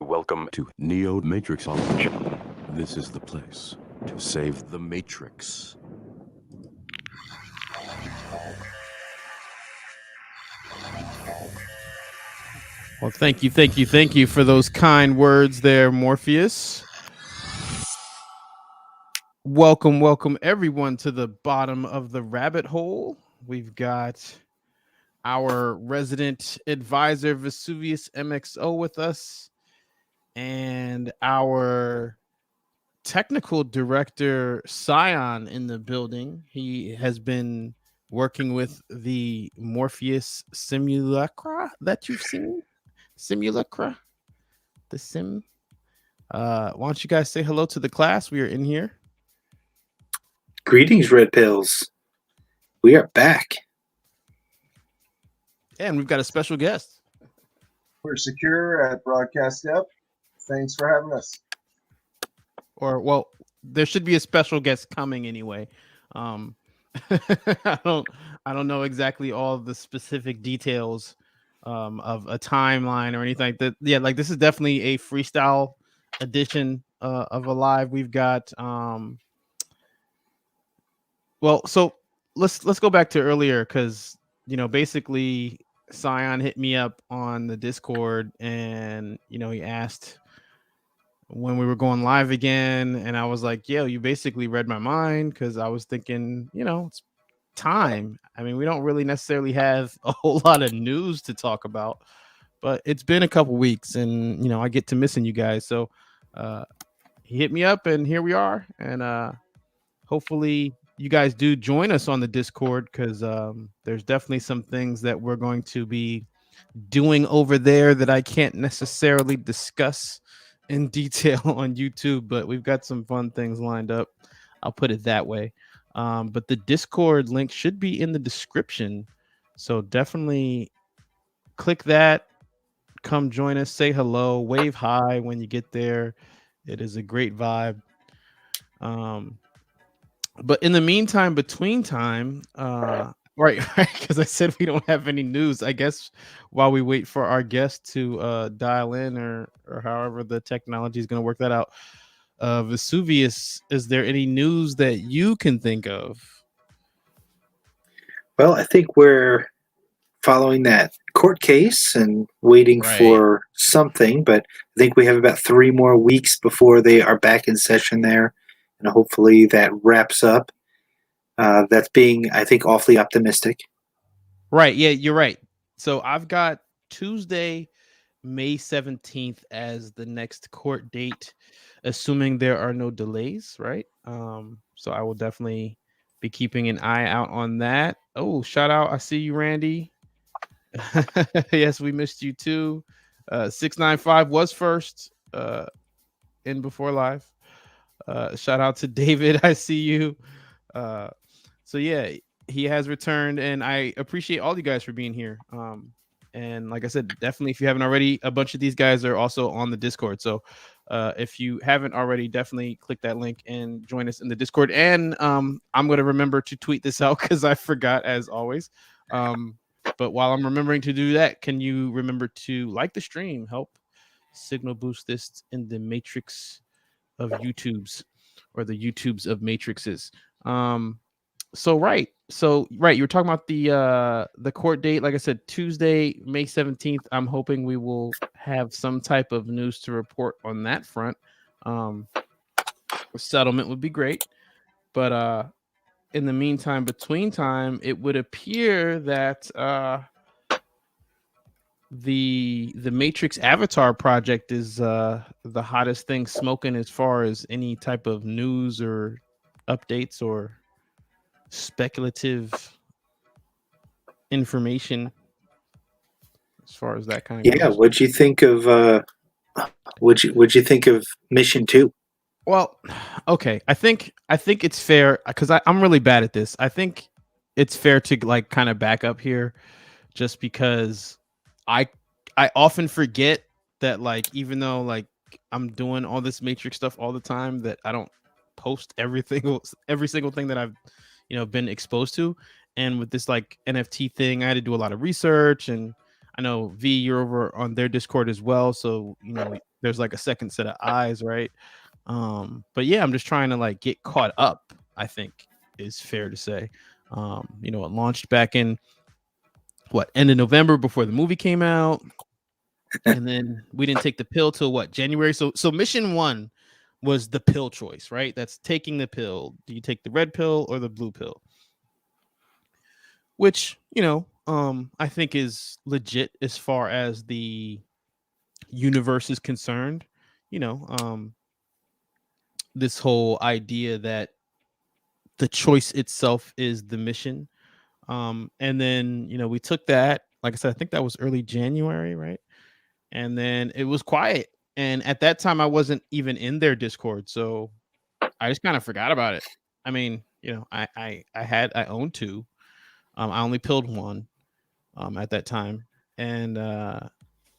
Welcome to Neo Matrixology. This is the place to save the Matrix. Well, thank you for those kind words there, Morpheus. Welcome everyone to the bottom of the rabbit hole. We've got our resident advisor Vesuvius MXO with us and our technical director Scion in the building. He has been working with the Morpheus simulacra that you've seen. Simulacra, the sim. Why don't you guys say hello to the class? We are in here. Greetings, Red Pills. We are back. And we've got a special guest. We're secure at Broadcast Up. Thanks for having us. Or, well, there should be a special guest coming anyway. I don't know exactly all the specific details of a timeline or anything like that. Yeah, like this is definitely a freestyle edition of a live. We've got well, so let's go back to earlier because basically Scion hit me up on the Discord and he asked when we were going live again, and I was like, yo, you basically read my mind because I was thinking, it's time. I mean, we don't really necessarily have a whole lot of news to talk about, but it's been a couple weeks and I get to missing you guys. So he hit me up and here we are. And hopefully you guys do join us on the Discord because there's definitely some things that we're going to be doing over there that I can't necessarily discuss in detail on YouTube, but we've got some fun things lined up. I'll put it that way. But the Discord link should be in the description. So definitely click that. Come join us. Say hello. Wave hi when you get there. It is a great vibe. But in the meantime, between time, right, because I said we don't have any news. I guess while we wait for our guest to dial in or however the technology is going to work that out. Vesuvius, is there any news that you can think of? Well, I think we're following that court case and waiting for something, but I think we have about 3 more weeks before they are back in session there, and hopefully that wraps up. That's being, I think, awfully optimistic. Right. Yeah, you're right. So I've got Tuesday, May 17th as the next court date, assuming there are no delays, right? So I will definitely be keeping an eye out on that. Oh, shout out. I see you, Randy. Yes, we missed you too. 695 was first in before live. Shout out to David. I see you. So yeah, he has returned and I appreciate all you guys for being here. And like I said, definitely if you haven't already, a bunch of these guys are also on the Discord. So if you haven't already, definitely click that link and join us in the Discord. And I'm going to remember to tweet this out because I forgot as always. But while I'm remembering to do that, can you remember to like the stream, help signal boost this in the matrix of YouTubes or the YouTubes of matrices. So you were talking about the court date. Like I said, Tuesday, May 17th. I'm hoping we will have some type of news to report on that front. A settlement would be great, but in the meantime, between time, it would appear that the Matrix Avatar project is the hottest thing smoking as far as any type of news or updates or speculative information as far as that kind of goes. What'd you think of what'd you think of Mission 2? Well, okay. I think it's fair because I'm really bad at this. I think it's fair to like kind of back up here just because I often forget that, like, even though like I'm doing all this Matrix stuff all the time, that I don't post every single thing that I've been exposed to. And with this like NFT thing, I had to do a lot of research, and I know V, you're over on their Discord as well, so there's like a second set of eyes, right? But yeah, I'm just trying to like get caught up, I think is fair to say. It launched back in end of November before the movie came out. And then we didn't take the pill till January. So mission 1 was the pill choice, right? That's taking the pill. Do you take the red pill or the blue pill? Which, I think is legit as far as the universe is concerned. This whole idea that the choice itself is the mission. And then, we took that, like I said, I think that was early January, right? And then it was quiet. And at that time, I wasn't even in their Discord, so I just kind of forgot about it. I mean, I owned 2. I only pilled 1 at that time. And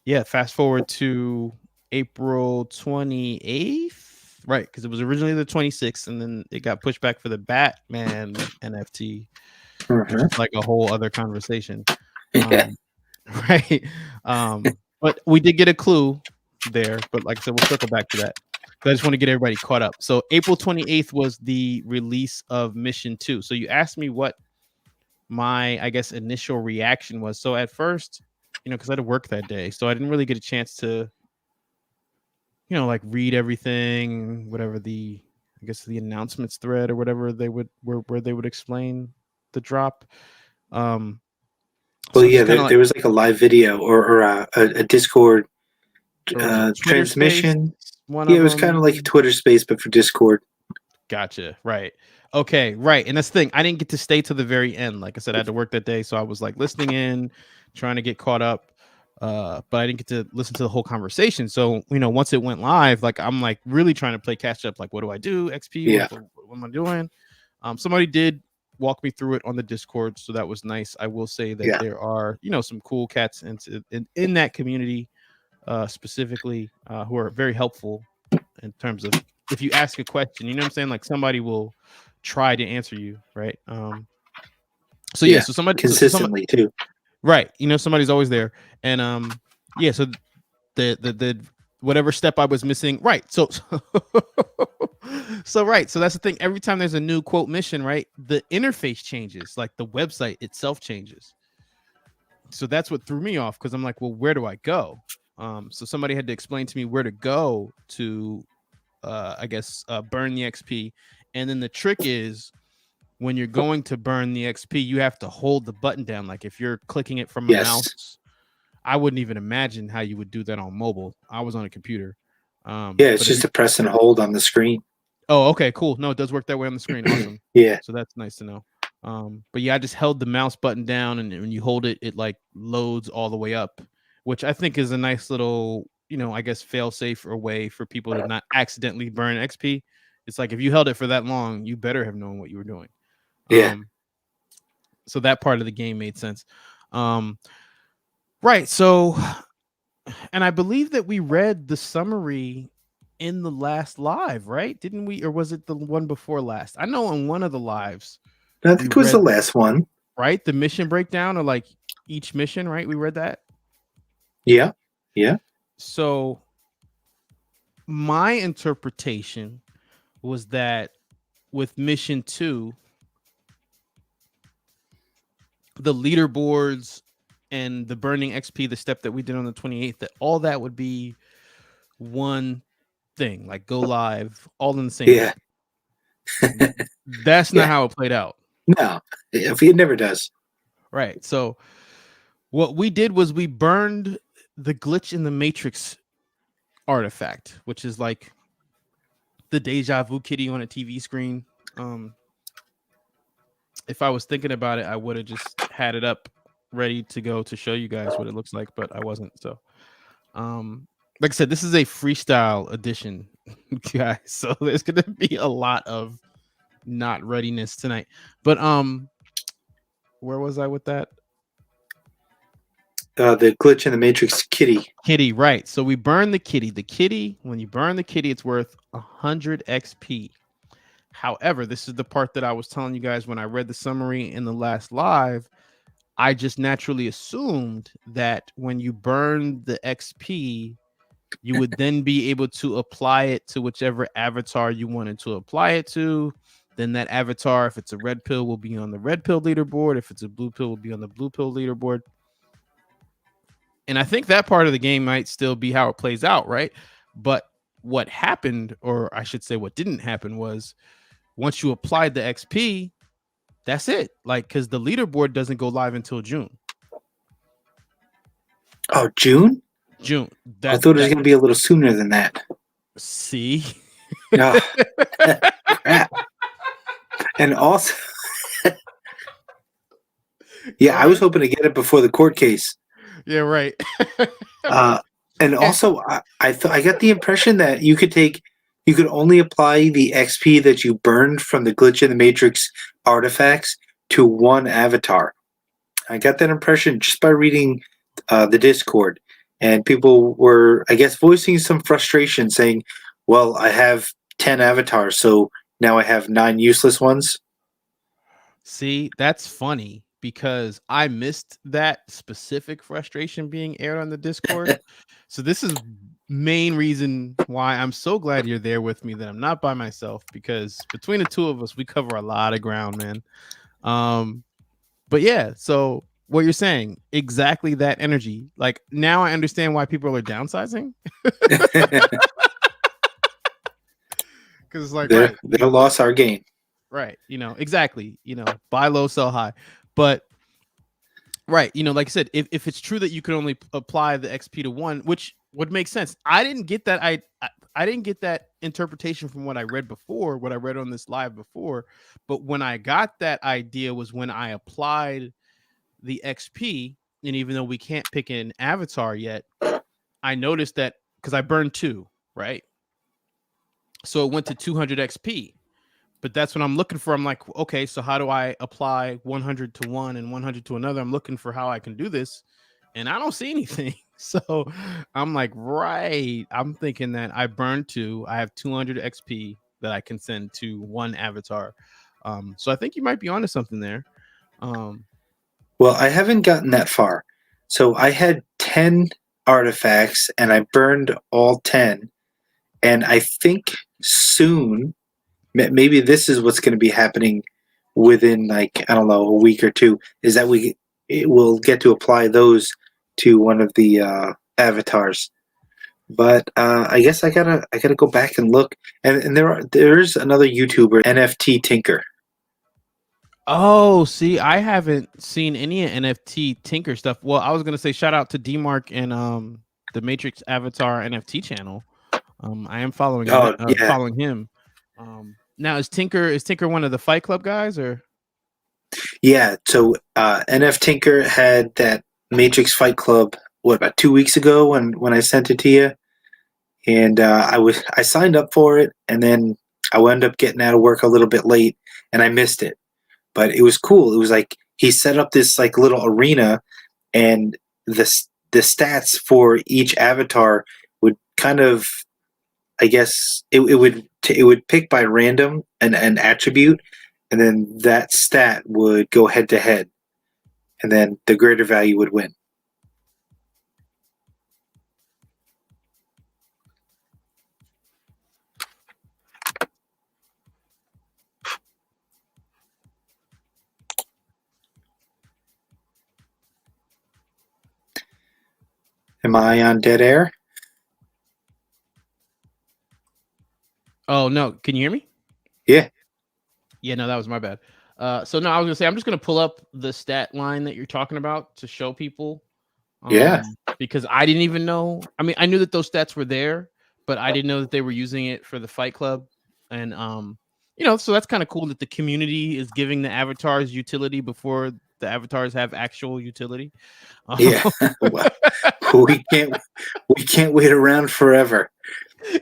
yeah, fast forward to April 28th, right? Because it was originally the 26th, and then it got pushed back for the Batman NFT, which is like a whole other conversation. Yeah. Right. But we did get a clue there. But like I said, we'll circle back to that. But I just want to get everybody caught up. So April 28th was the release of Mission 2. So you asked me what my, I guess, initial reaction was. So at first, because I had to work that day, so I didn't really get a chance to, like read everything, whatever the announcements thread or whatever they would where they would explain the drop. Well, yeah, there was like a live video or a Discord transmission. Yeah, it was kind of like a Twitter space, but for Discord. Gotcha. Right. Okay. Right. And that's the thing. I didn't get to stay to the very end. Like I said, I had to work that day, so I was like listening in, trying to get caught up. But I didn't get to listen to the whole conversation. So once it went live, like I'm like really trying to play catch up. Like, what do I do? XP. Yeah. What am I doing? Somebody did walk me through it on the Discord, so that was nice. I will say that there are some cool cats in that community specifically who are very helpful in terms of if you ask a question, you know what I'm saying, like somebody will try to answer you, right? So somebody consistently too, right? Somebody's always there. And so the whatever step I was missing, right? So so that's the thing. Every time there's a new quote mission, right, the interface changes, like the website itself changes. So that's what threw me off, because I'm like, well, where do I go? So somebody had to explain to me where to go to burn the XP. And then the trick is, when you're going to burn the XP, you have to hold the button down. Like if you're clicking it from a mouse, I wouldn't even imagine how you would do that on mobile. I was on a computer. It's just a press and hold on the screen. Oh, okay, cool. No, it does work that way on the screen. Awesome. Yeah. So that's nice to know. But yeah, I just held the mouse button down, and when you hold it, it like loads all the way up, which I think is a nice little, I guess, fail safe or way for people to not accidentally burn XP. It's like if you held it for that long, you better have known what you were doing. Yeah. So that part of the game made sense. Right. So, and I believe that we read the summary in the last live, right? Didn't we? Or was it the one before last? I know on one of the lives, I think it was the last one. Right? The mission breakdown, or like each mission, right? We read that. Yeah. Yeah. So my interpretation was that with mission 2, the leaderboards and the burning XP, the step that we did on the 28th, that all that would be one thing, like go live, all in the same. Yeah. That's not how it played out. No, it never does. Right. So what we did was we burned the glitch in the Matrix artifact, which is like the deja vu kitty on a TV screen. If I was thinking about it, I would have just had it up ready to go to show you guys what it looks like, but I wasn't. So like I said, this is a freestyle edition, guys, so there's gonna be a lot of not readiness tonight. But where was I with that? the glitch in the Matrix kitty. Kitty, right? So we burn the kitty. The kitty, when you burn the kitty, it's worth 100 XP. However, this is the part that I was telling you guys when I read the summary in the last live. I just naturally assumed that when you burn the XP, you would then be able to apply it to whichever avatar you wanted to apply it to. Then that avatar, if it's a red pill, will be on the red pill leaderboard. If it's a blue pill, will be on the blue pill leaderboard. And I think that part of the game might still be how it plays out, right? But what happened, or I should say what didn't happen, was once you applied the XP, that's it. Like, because the leaderboard doesn't go live until June. Oh, June? June. I thought it was going to be a little sooner than that. See? Oh, crap. And also, yeah, I was hoping to get it before the court case. Yeah, right. And also, I got the impression that you could only apply the XP that you burned from the glitch in the Matrix artifacts to one avatar. I got that impression just by reading the Discord, and people were, I guess, voicing some frustration, saying, "Well, I have 10 avatars, so now I have 9 useless ones." See, that's funny because I missed that specific frustration being aired on the Discord. So this is main reason why I'm so glad you're there with me, that I'm not by myself, because between the two of us, we cover a lot of ground, man. But yeah, so what you're saying, exactly that energy. Like, now I understand why people are downsizing. Because it's like, They lost our game. Right. Exactly. Buy low, sell high. But right. Like I said, if it's true that you can only apply the XP to one, which would make sense. I didn't get that. I didn't get that interpretation from what I read before, what I read on this live before. But when I got that idea was when I applied the XP. And even though we can't pick an avatar yet, I noticed that because I burned 2, right? So it went to 200 XP. But that's what I'm looking for. I'm like, okay, so how do I apply 100 to one and 100 to another? I'm looking for how I can do this, and I don't see anything. So I'm like, right. I'm thinking that I burned 2. I have 200 XP that I can send to one avatar. So I think you might be onto something there. Well, I haven't gotten that far. So I had 10 artifacts, and I burned all 10. And I think soon, maybe this is what's going to be happening within, like, I don't know, a week or two, is that we'll get to apply those to one of the avatars. But I guess I gotta go back and look. And there's another YouTuber, NFT Tinker. Oh, see, I haven't seen any NFT Tinker stuff. Well, I was gonna say shout out to DMark and the Matrix Avatar NFT channel. I am following following him. Now is Tinker one of the Fight Club guys, or? Yeah, so NF Tinker had that Matrix Fight Club about 2 weeks ago when I sent it to you, and I signed up for it, and then I wound up getting out of work a little bit late, and I missed it. But it was cool. It was like he set up this like little arena, and the stats for each avatar would kind of, I guess it would pick by random an attribute, and then that stat would go head to head, and then the greater value would win. Am I on dead air? Oh no, can you hear me? Yeah. Yeah, no, that was my bad. So no, I was gonna say I'm just gonna pull up the stat line that you're talking about to show people. Yeah. Because I didn't even know. I mean, I knew that those stats were there, but I didn't know that they were using it for the Fight Club. And so that's kind of cool that the community is giving the avatars utility before the avatars have actual utility. Yeah. Well, we can't wait around forever.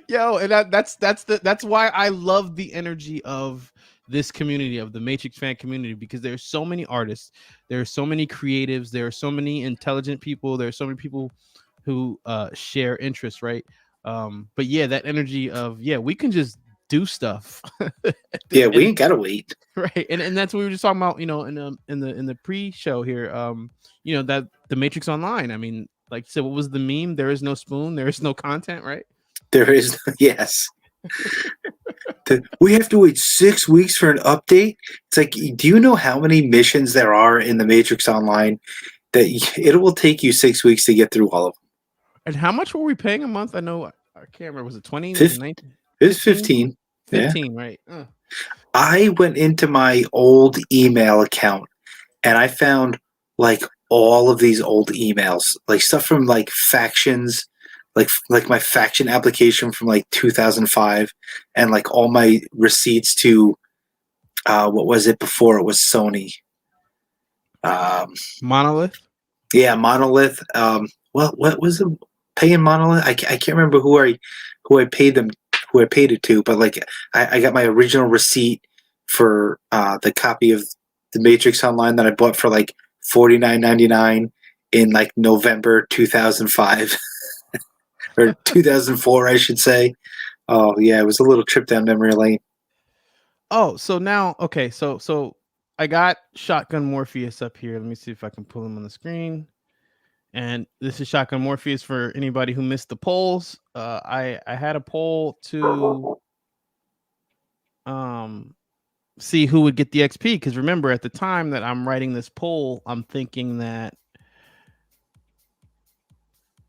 Yo, and that's why I love the energy of this community of the Matrix fan community, because there's so many artists, there are so many creatives, there are so many intelligent people, there are so many people who share interests, right? But yeah, that energy of we can just do stuff. Yeah, we ain't gotta wait. Right, and that's what we were just talking about, in the pre-show here. That the Matrix Online. I mean, like you said, what was the meme? There is no spoon, there is no content, right? There is, yes. We have to wait 6 weeks for an update. It's like, do you know how many missions there are in the Matrix Online that it will take you 6 weeks to get through all of them? And how much were we paying a month? I know, I can't remember. Was it 20? 19? It was 15. 15, yeah. Right? I went into my old email account and I found like all of these old emails, like stuff from like factions, like my faction application from like 2005, and like all my receipts to what was it before it was Sony? Monolith. Yeah, Monolith. Well, what was it? Paying Monolith? I can't remember who I paid it to, but like I got my original receipt for the copy of the Matrix Online that I bought for like $49.99 in like November 2005 or 2004, I should say. Oh yeah, it was a little trip down memory lane. Oh, so now, okay, so I got Shotgun Morpheus up here. Let me see if I can pull him on the screen. And this is Shotgun Morpheus for anybody who missed the polls. I had a poll to see who would get the XP, because remember, at the time that I'm writing this poll, I'm thinking that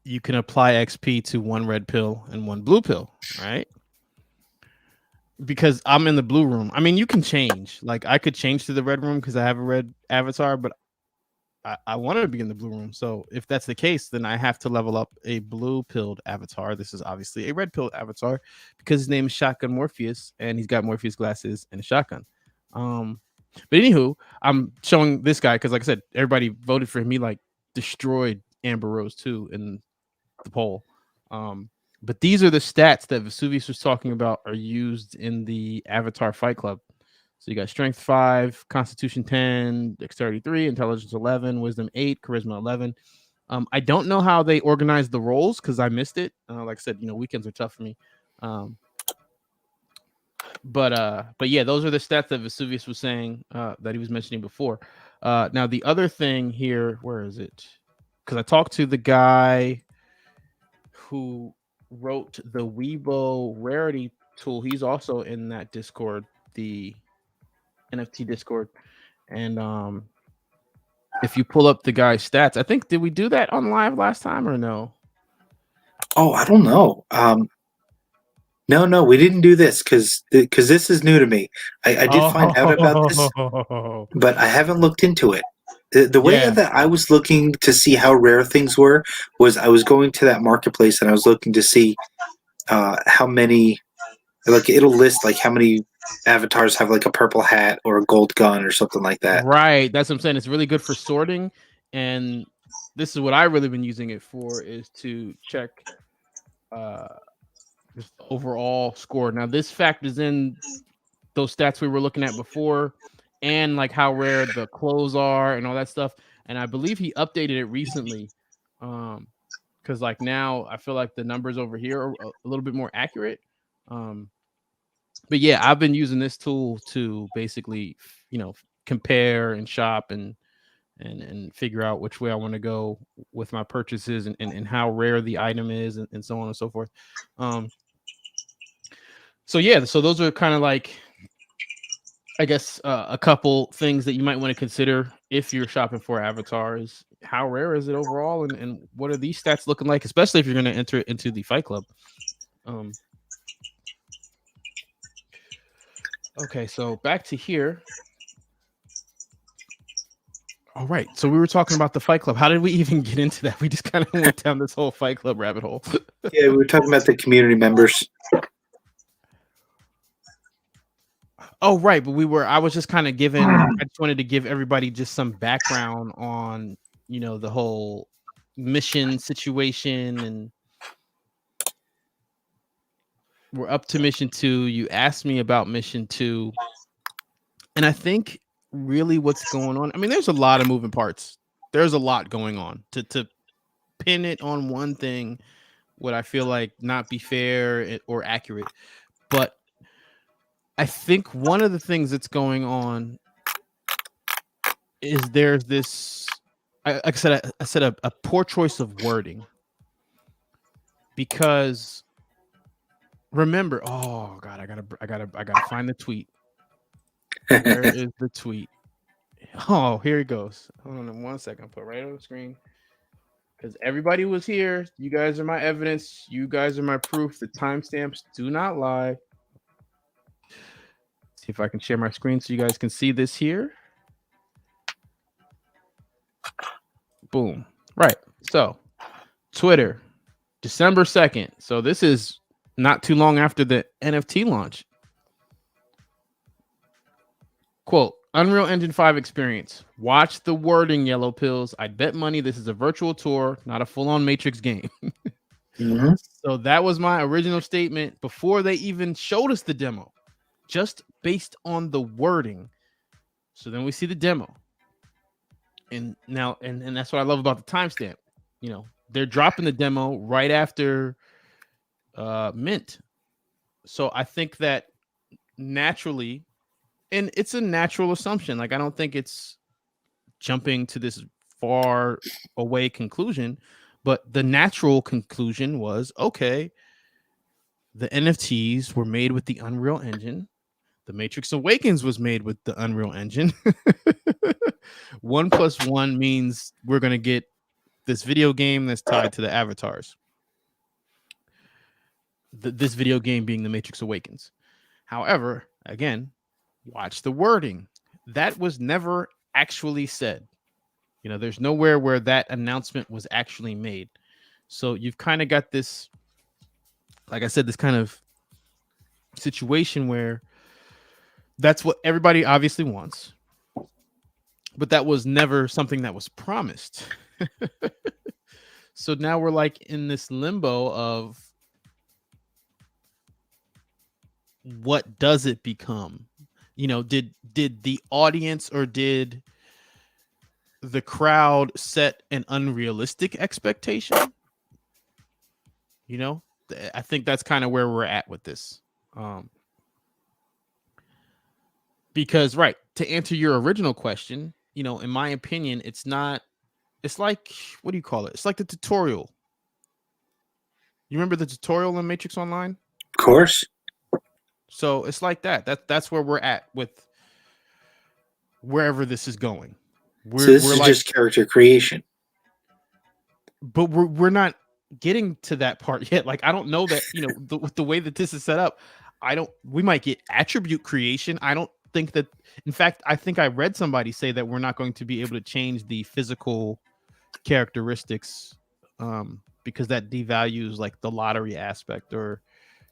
you can apply XP to one red pill and one blue pill, right? Because I'm in the blue room. I mean, you can change. Like, I could change to the red room because I have a red avatar, but I want to be in the blue room. So if that's the case, then I have to level up a blue pilled avatar. This is obviously a red pilled avatar because his name is Shotgun Morpheus and he's got Morpheus glasses and a shotgun. But anywho, I'm showing this guy because, like I said, everybody voted for him. He like destroyed Amber Rose too in the poll. But these are the stats that Vesuvius was talking about are used in the Avatar Fight Club. So you got Strength 5, Constitution 10, Dexterity 3, Intelligence 11, Wisdom 8, Charisma 11. I don't know how they organized the roles because I missed it. Like I said, weekends are tough for me. But yeah, those are the stats that Vesuvius was saying that he was mentioning before. Now the other thing here, where is it? Because I talked to the guy who wrote the Weibo rarity tool. He's also in that Discord, the NFT Discord. And if you pull up the guy's stats, I think, did we do that on live last time or no? Oh, I don't know. No, we didn't do this because this is new to me. I did find out about this, but I haven't looked into it. The way that I was looking to see how rare things were was I was going to that marketplace and I was looking to see how many, like it'll list like how many avatars have like a purple hat or a gold gun or something like that. Right, that's what I'm saying. It's really good for sorting, and this is what I really been using it for, is to check just overall score. Now this factors in those stats we were looking at before, and like how rare the clothes are and all that stuff. And I believe he updated it recently, because like now I feel like the numbers over here are a little bit more accurate. But yeah, I've been using this tool to basically, compare and shop and figure out which way I want to go with my purchases and how rare the item is and so on and so forth. So yeah, so those are kind of like, I guess, a couple things that you might want to consider if you're shopping for avatars. How rare is it overall, and what are these stats looking like, especially if you're going to enter into the Fight Club. Okay, so back to here. All right, so we were talking about the Fight Club. How did we even get into that? We just kind of went down this whole Fight Club rabbit hole. Yeah, we were talking about the community members. Oh, right, but I was just kind of I just wanted to give everybody just some background on, the whole mission situation, and we're up to mission 2. You asked me about mission 2. And I think really what's going on, I mean, there's a lot of moving parts. There's a lot going on. To pin it on one thing would, I feel like, not be fair or accurate. But I think one of the things that's going on is there's this, like I said a poor choice of wording. Because remember, oh God, I gotta find the tweet. Where is the tweet? Oh, here it goes. Hold on 1 second. Put right on the screen. Because everybody was here. You guys are my evidence. You guys are my proof. The timestamps do not lie. See if I can share my screen so you guys can see this here. Boom. Right. So, Twitter, December 2nd. So, this is not too long after the NFT launch. Quote, Unreal Engine 5 experience. Watch the wording, Yellow Pills. I'd bet money this is a virtual tour, not a full-on Matrix game. Mm-hmm. So that was my original statement before they even showed us the demo, just based on the wording. So then we see the demo. And now, and that's what I love about the timestamp. You know, they're dropping the demo right after Mint. So I think that naturally, and it's a natural assumption. Like, I don't think it's jumping to this far away conclusion, but the natural conclusion was, okay, the NFTs were made with the Unreal Engine. The Matrix Awakens was made with the Unreal Engine. 1 + 1 means we're going to get this video game that's tied to the avatars. This video game being the Matrix Awakens. However, again, watch the wording. That was never actually said. You know, there's nowhere where that announcement was actually made. So you've kind of got this, like I said, this kind of situation where that's what everybody obviously wants, but that was never something that was promised. So now we're like in this limbo of what does it become? You know, did the audience or did the crowd set an unrealistic expectation? You know, I think that's kind of where we're at with this. Because, right, to answer your original question, you know, in my opinion, it's like, what do you call it? It's like the tutorial. You remember the tutorial in Matrix Online? Of course. So it's like that. That's where we're at with wherever this is going. So this is like, just character creation. But we're not getting to that part yet. Like, I don't know that, you know, with the way that this is set up, we might get attribute creation. I don't think that, in fact, I think I read somebody say that we're not going to be able to change the physical characteristics because that devalues like the lottery aspect, or,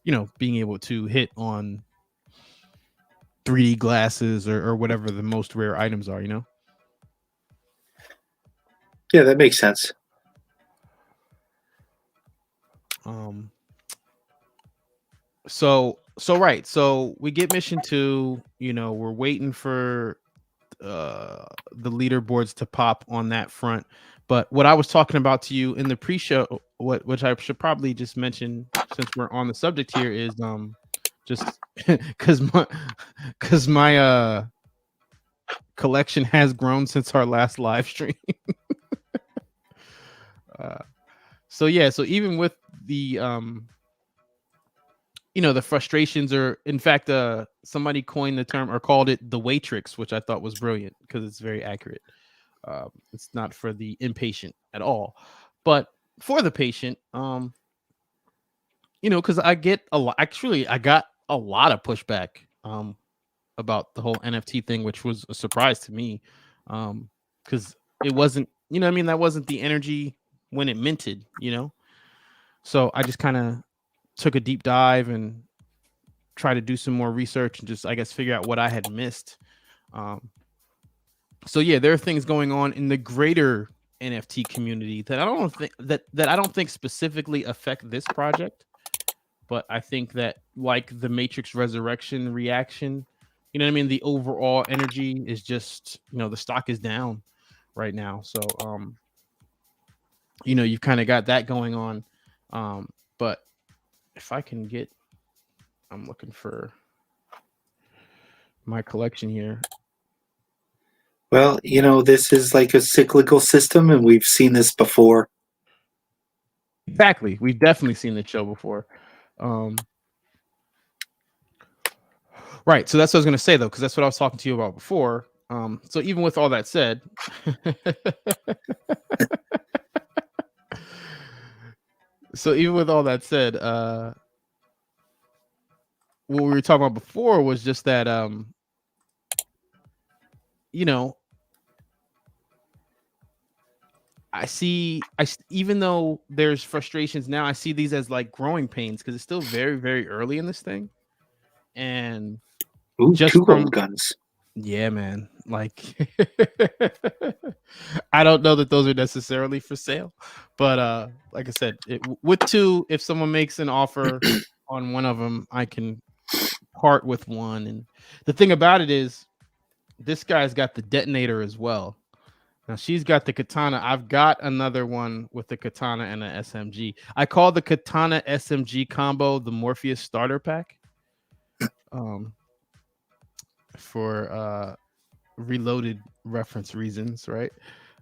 you know, being able to hit on 3D glasses or whatever the most rare items are, you know? Yeah, that makes sense. So right. So we get mission 2, you know, we're waiting for the leaderboards to pop on that front. But what I was talking about to you in the pre-show, which I should probably just mention since we're on the subject here, is just because my collection has grown since our last live stream. So yeah, so even with the you know, the frustrations, or in fact somebody coined the term or called it the Waitrix, which I thought was brilliant because it's very accurate. It's not for the impatient at all, but for the patient, you know, because I get a lot. Actually, I got a lot of pushback about the whole NFT thing, which was a surprise to me, because it wasn't, you know, I mean, that wasn't the energy when it minted, you know. So I just kind of took a deep dive and try to do some more research and just, I guess, figure out what I had missed. So yeah, there are things going on in the greater NFT community that I don't think that I don't think specifically affect this project, but I think that, like the Matrix Resurrection reaction, you know what I mean? The overall energy is just, the stock is down right now. So, you've kind of got that going on. But if I can get, I'm looking for my collection here. Well, this is like a cyclical system, and we've seen this before. Exactly. We've definitely seen the show before. Right. So that's what I was going to say, though, because that's what I was talking to you about before. So even with all that said, what we were talking about before was just that, even though there's frustrations now, I see these as like growing pains because it's still very, very early in this thing. And Ooh, just two from gold guns. Yeah, man. Like, I don't know that those are necessarily for sale, but like I said, with two, if someone makes an offer on one of them, I can part with one. And the thing about it is, this guy's got the detonator as well. Now she's got the katana. I've got another one with the katana and an SMG. I call the katana SMG combo the Morpheus starter pack. For Reloaded reference reasons, right?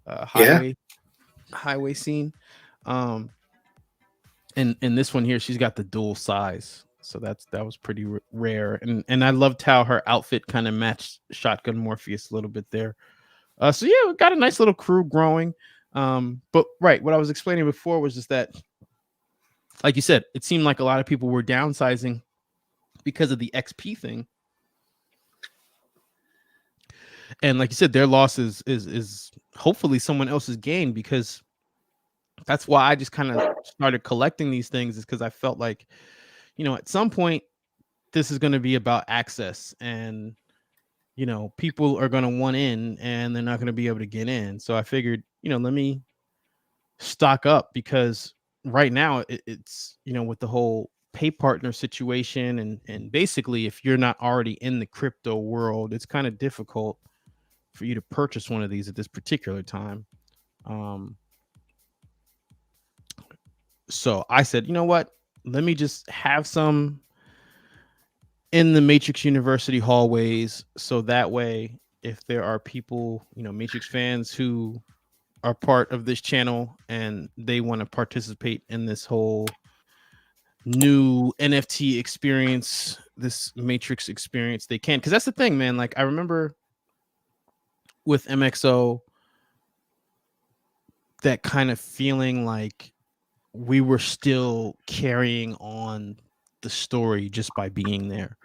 Highway scene. And this one here, she's got the dual size, so that was pretty rare. And I loved how her outfit kind of matched Shotgun Morpheus a little bit there. So yeah, we got a nice little crew growing. But right, what I was explaining before was just that, like you said, it seemed like a lot of people were downsizing because of the XP thing. And like you said, their loss is hopefully someone else's gain, because that's why I just kind of started collecting these things, is because I felt like, at some point this is going to be about access, and people are going to want in and they're not going to be able to get in. So I figured, let me stock up, because right now it's with the whole pay partner situation, and basically if you're not already in the crypto world, it's kind of difficult for you to purchase one of these at this particular time. So I said, you know what? Let me just have some in the Matrix University hallways, so that way, if there are people, Matrix fans who are part of this channel and they want to participate in this whole new NFT experience, this Matrix experience, they can. Because that's the thing, man. Like, I remember with MXO, that kind of feeling like we were still carrying on the story just by being there.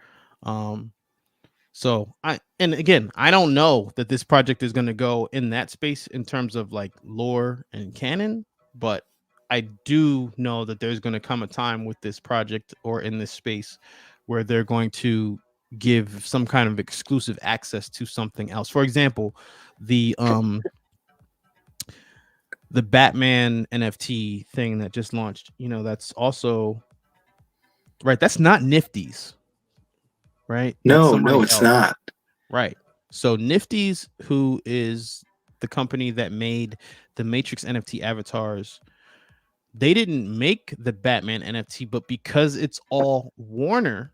So I don't know that this project is going to go in that space in terms of like lore and canon, but I do know that there's going to come a time with this project or in this space where they're going to give some kind of exclusive access to something else. For example, the Batman NFT thing that just launched, that's also right. That's not Nifty's, right? No, it's not. Right. So Nifty's, who is the company that made the Matrix NFT avatars, they didn't make the Batman NFT, but because it's all Warner,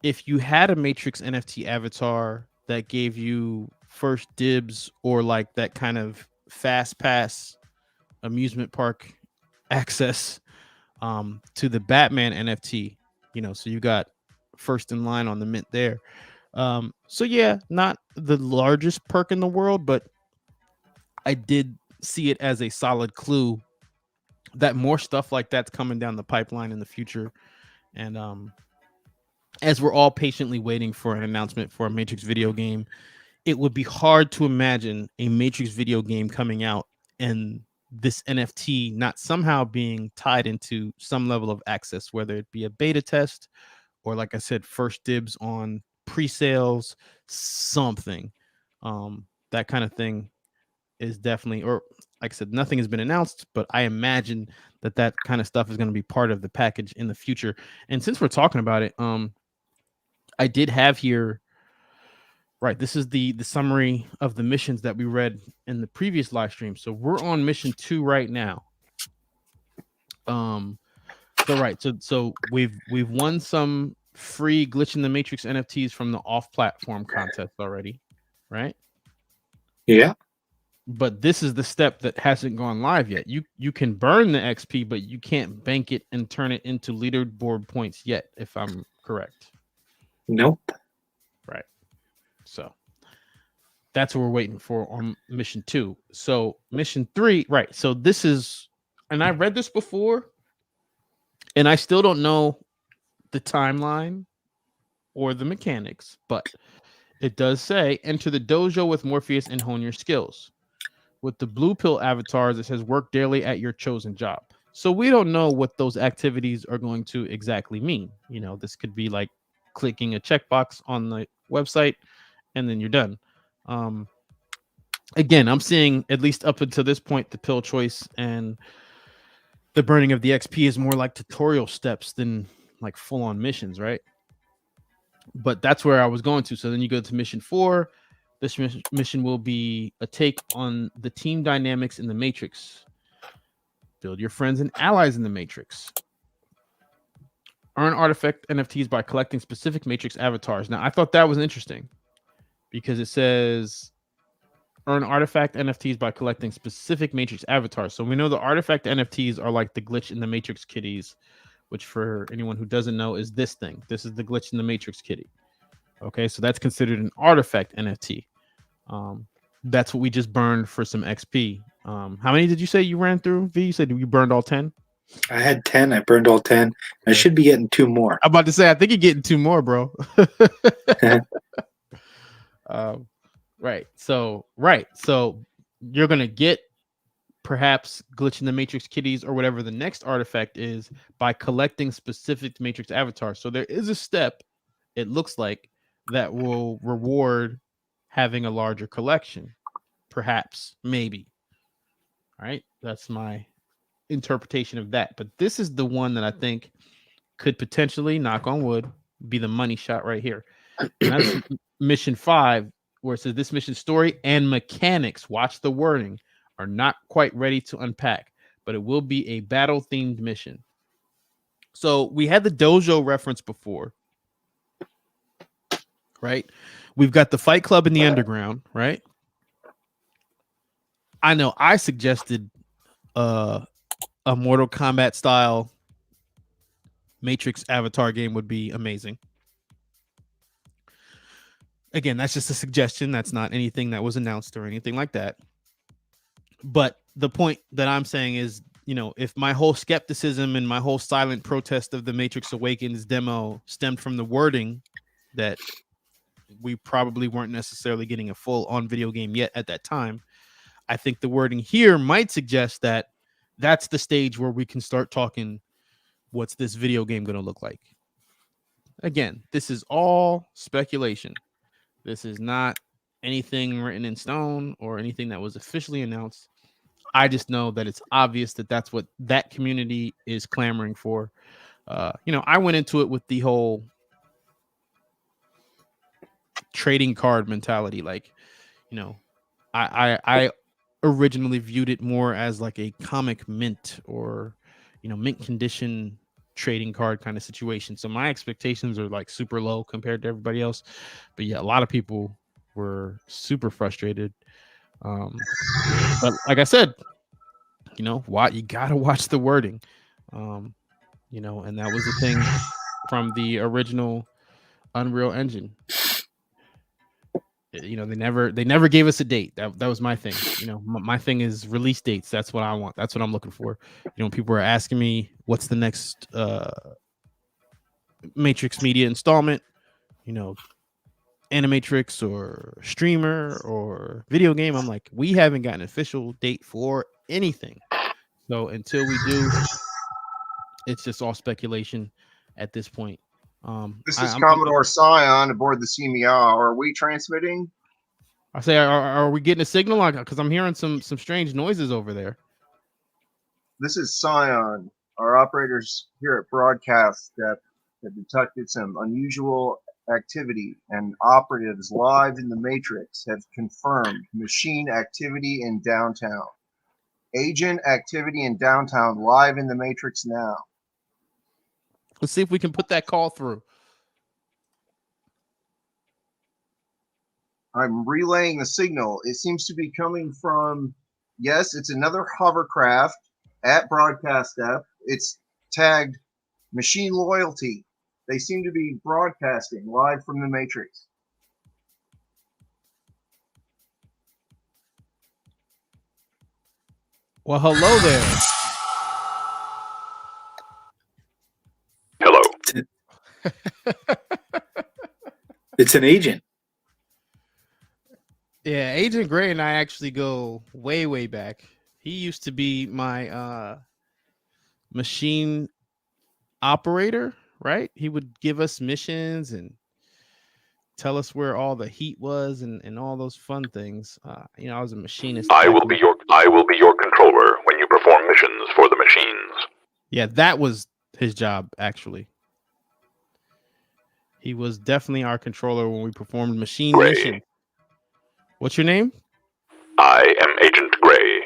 if you had a Matrix NFT avatar that gave you first dibs or like that kind of fast pass amusement park access to the Batman NFT, so you got first in line on the mint there. So yeah, not the largest perk in the world, but I did see it as a solid clue that more stuff like that's coming down the pipeline in the future. And as we're all patiently waiting for an announcement for a Matrix video game, it would be hard to imagine a Matrix video game coming out and this NFT not somehow being tied into some level of access, whether it be a beta test or, like I said, first dibs on pre-sales, something. That kind of thing is definitely, or like I said, nothing has been announced, but I imagine that kind of stuff is going to be part of the package in the future. And since we're talking about it, I did have here. Right, this is the summary of the missions that we read in the previous live stream. So we're on mission 2 right now. So we've won some free Glitch in the Matrix NFTs from the off-platform contest already, right? Yeah. But this is the step that hasn't gone live yet. You can burn the XP, but you can't bank it and turn it into leaderboard points yet, if I'm correct. Nope. Right. So that's what we're waiting for on mission 2. So mission 3, right? So this is, and I read this before, and I still don't know the timeline or the mechanics, but it does say enter the dojo with Morpheus and hone your skills. With the blue pill avatars, it says work daily at your chosen job. So we don't know what those activities are going to exactly mean. You know, this could be like clicking a checkbox on the website and then you're done. Again, I'm seeing, at least up until this point, the pill choice and the burning of the XP is more like tutorial steps than like full-on missions, right? But that's where I was going to. So then you go to mission 4. This mission will be a take on the team dynamics in the Matrix. Build your friends and allies in the Matrix. Earn artifact NFTs by collecting specific Matrix avatars. Now, I thought that was interesting because it says earn artifact NFTs by collecting specific Matrix avatars. So we know the artifact NFTs are like the Glitch in the Matrix kitties, which for anyone who doesn't know is this thing. This is the Glitch in the Matrix kitty. Okay, so that's considered an artifact NFT. That's what we just burned for some XP. How many did you say you ran through, V? You said you burned all 10? I had 10. I burned all 10. I should be getting 2 more. I'm about to say, I think you're getting 2 more, bro. Right. So you're going to get perhaps Glitch in the Matrix kitties or whatever the next artifact is by collecting specific Matrix avatars. So there is a step, it looks like, that will reward having a larger collection. Perhaps, maybe. All right. That's my interpretation of that. But this is the one that I think could potentially, knock on wood, be the money shot right here. And that's mission 5, where it says this mission story and mechanics, watch the wording, are not quite ready to unpack, but it will be a battle themed mission. So we had the dojo reference before, right? We've got the Fight Club in the underground, right? I know I suggested a Mortal Kombat style Matrix Avatar game would be amazing. Again, that's just a suggestion. That's not anything that was announced or anything like that. But the point that I'm saying is, you know, if my whole skepticism and my whole silent protest of the Matrix Awakens demo stemmed from the wording that we probably weren't necessarily getting a full on video game yet at that time, I think the wording here might suggest that that's the stage where we can start talking, what's this video game going to look like? Again, this is all speculation. This is not anything written in stone or anything that was officially announced. I just know that it's obvious that that's what that community is clamoring for. You know, I went into it with the whole trading card mentality. Like, you know, I originally viewed it more as like a comic mint or, you know, mint condition trading card kind of situation. So my expectations are like super low compared to everybody else. But yeah, a lot of people were super frustrated. But like I said, you know, you gotta watch the wording. You know, and that was the thing from the original Unreal Engine. You know, they never gave us a date. That was my thing. You know, my thing is release dates. That's what I want. That's what I'm looking for. You know, people are asking me what's the next Matrix Media installment, you know, Animatrix or streamer or video game. I'm like, we haven't got an official date for anything. So until we do, it's just all speculation at this point. This is Commodore Scion aboard the CMEA. Are we transmitting? I say, are we getting a signal? Because I'm hearing some strange noises over there. This is Scion. Our operators here at Broadcast have detected some unusual activity, and operatives live in the Matrix have confirmed machine activity in downtown. Agent activity in downtown live in the Matrix now. Let's see if we can put that call through. I'm relaying the signal. It seems to be coming from, yes, it's another hovercraft at Broadcast F. It's tagged Machine Loyalty. They seem to be broadcasting live from the Matrix. Well, hello there. It's an agent. Yeah, Agent Gray and I actually go way, way back. He used to be my machine operator, right? He would give us missions and tell us where all the heat was and all those fun things. I was a machinist. I will be your controller when you perform missions for the machines. Yeah, that was his job, actually. He was definitely our controller when we performed machine Gray. mission. What's your name? I am Agent Gray.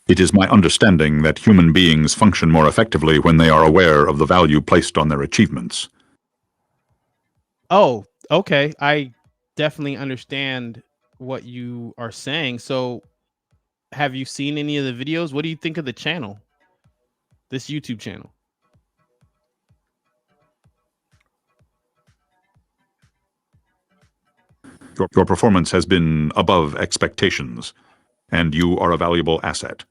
It is my understanding that human beings function more effectively when they are aware of the value placed on their achievements. Oh, okay. I definitely understand what you are saying. So, have you seen any of the videos? What do you think of the channel? This YouTube channel? Your performance has been above expectations, and you are a valuable asset.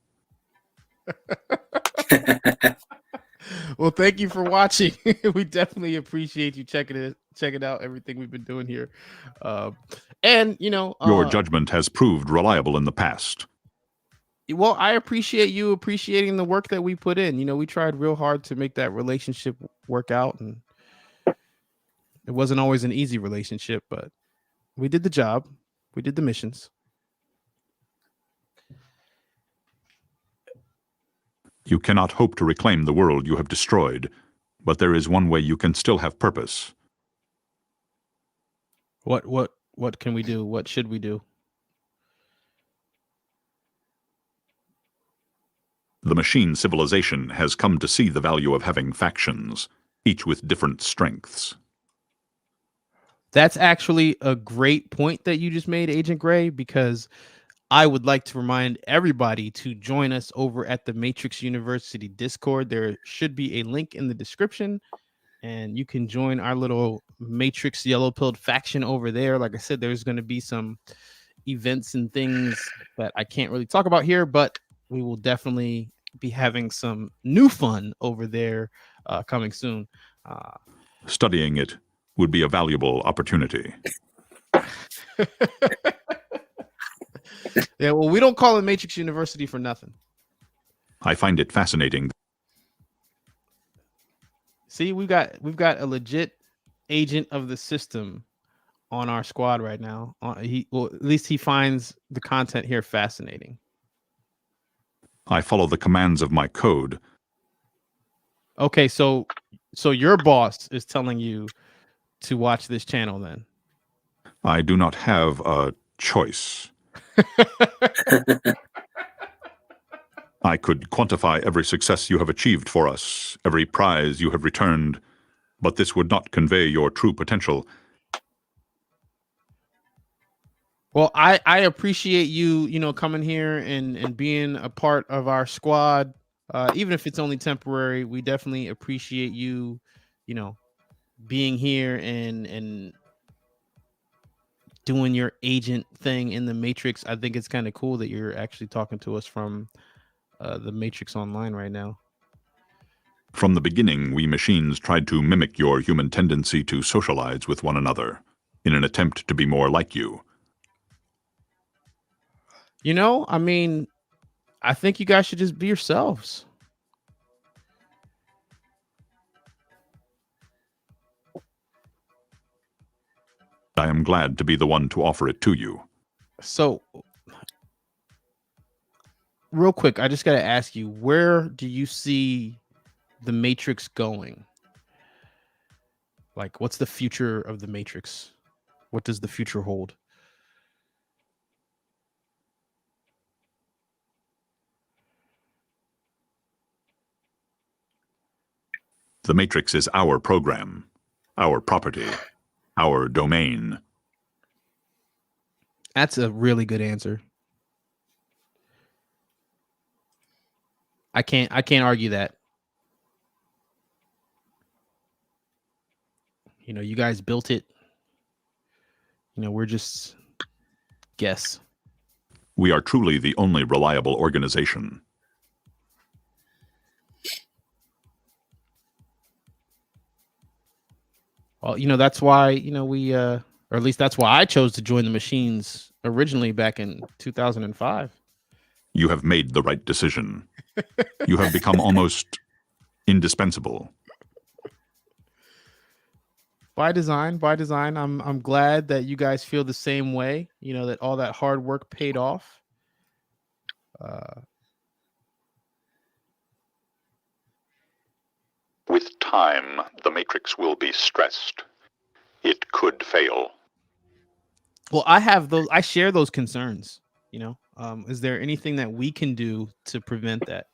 Well, thank you for watching. We definitely appreciate you checking out everything we've been doing here. Your judgment has proved reliable in the past. Well, I appreciate you appreciating the work that we put in. We tried real hard to make that relationship work out, and it wasn't always an easy relationship, but we did the job. We did the missions. You cannot hope to reclaim the world you have destroyed, but there is one way you can still have purpose. What can we do? What should we do? The machine civilization has come to see the value of having factions, each with different strengths. That's actually a great point that you just made, Agent Gray, because I would like to remind everybody to join us over at the Matrix University Discord. There should be a link in the description, and you can join our little Matrix yellow-pilled faction over there. Like I said, there's going to be some events and things that I can't really talk about here, but we will definitely be having some new fun over there coming soon. Studying it would be a valuable opportunity. Yeah, well, we don't call it Matrix University for nothing. I find it fascinating. See, we've got a legit agent of the system on our squad right now. At least he finds the content here fascinating. I follow the commands of my code. Okay, so your boss is telling you to watch this channel then? I do not have a choice. I could quantify every success you have achieved for us, every prize you have returned, but this would not convey your true potential. Well, I appreciate you, coming here and being a part of our squad, even if it's only temporary. We definitely appreciate you, being here and doing your agent thing in the Matrix. I think it's kind of cool that you're actually talking to us from the Matrix Online right now. From the beginning, we machines tried to mimic your human tendency to socialize with one another in an attempt to be more like you. I think you guys should just be yourselves. I am glad to be the one to offer it to you. So, real quick, I just got to ask you, where do you see the Matrix going? Like, what's the future of the Matrix? What does the future hold? The Matrix is our program, our property, our domain. That's a really good answer. I can't argue that. You know, you guys built it. You know, we're just guess. We are truly the only reliable organization. Well, you know, that's why, you know, we or at least that's why I chose to join the machines originally back in 2005. You have made the right decision. You have become almost indispensable. By design. I'm glad that you guys feel the same way, you know, that all that hard work paid off. With time, the Matrix will be stressed. It could fail. Well, I share those concerns, you know. Is there anything that we can do to prevent that?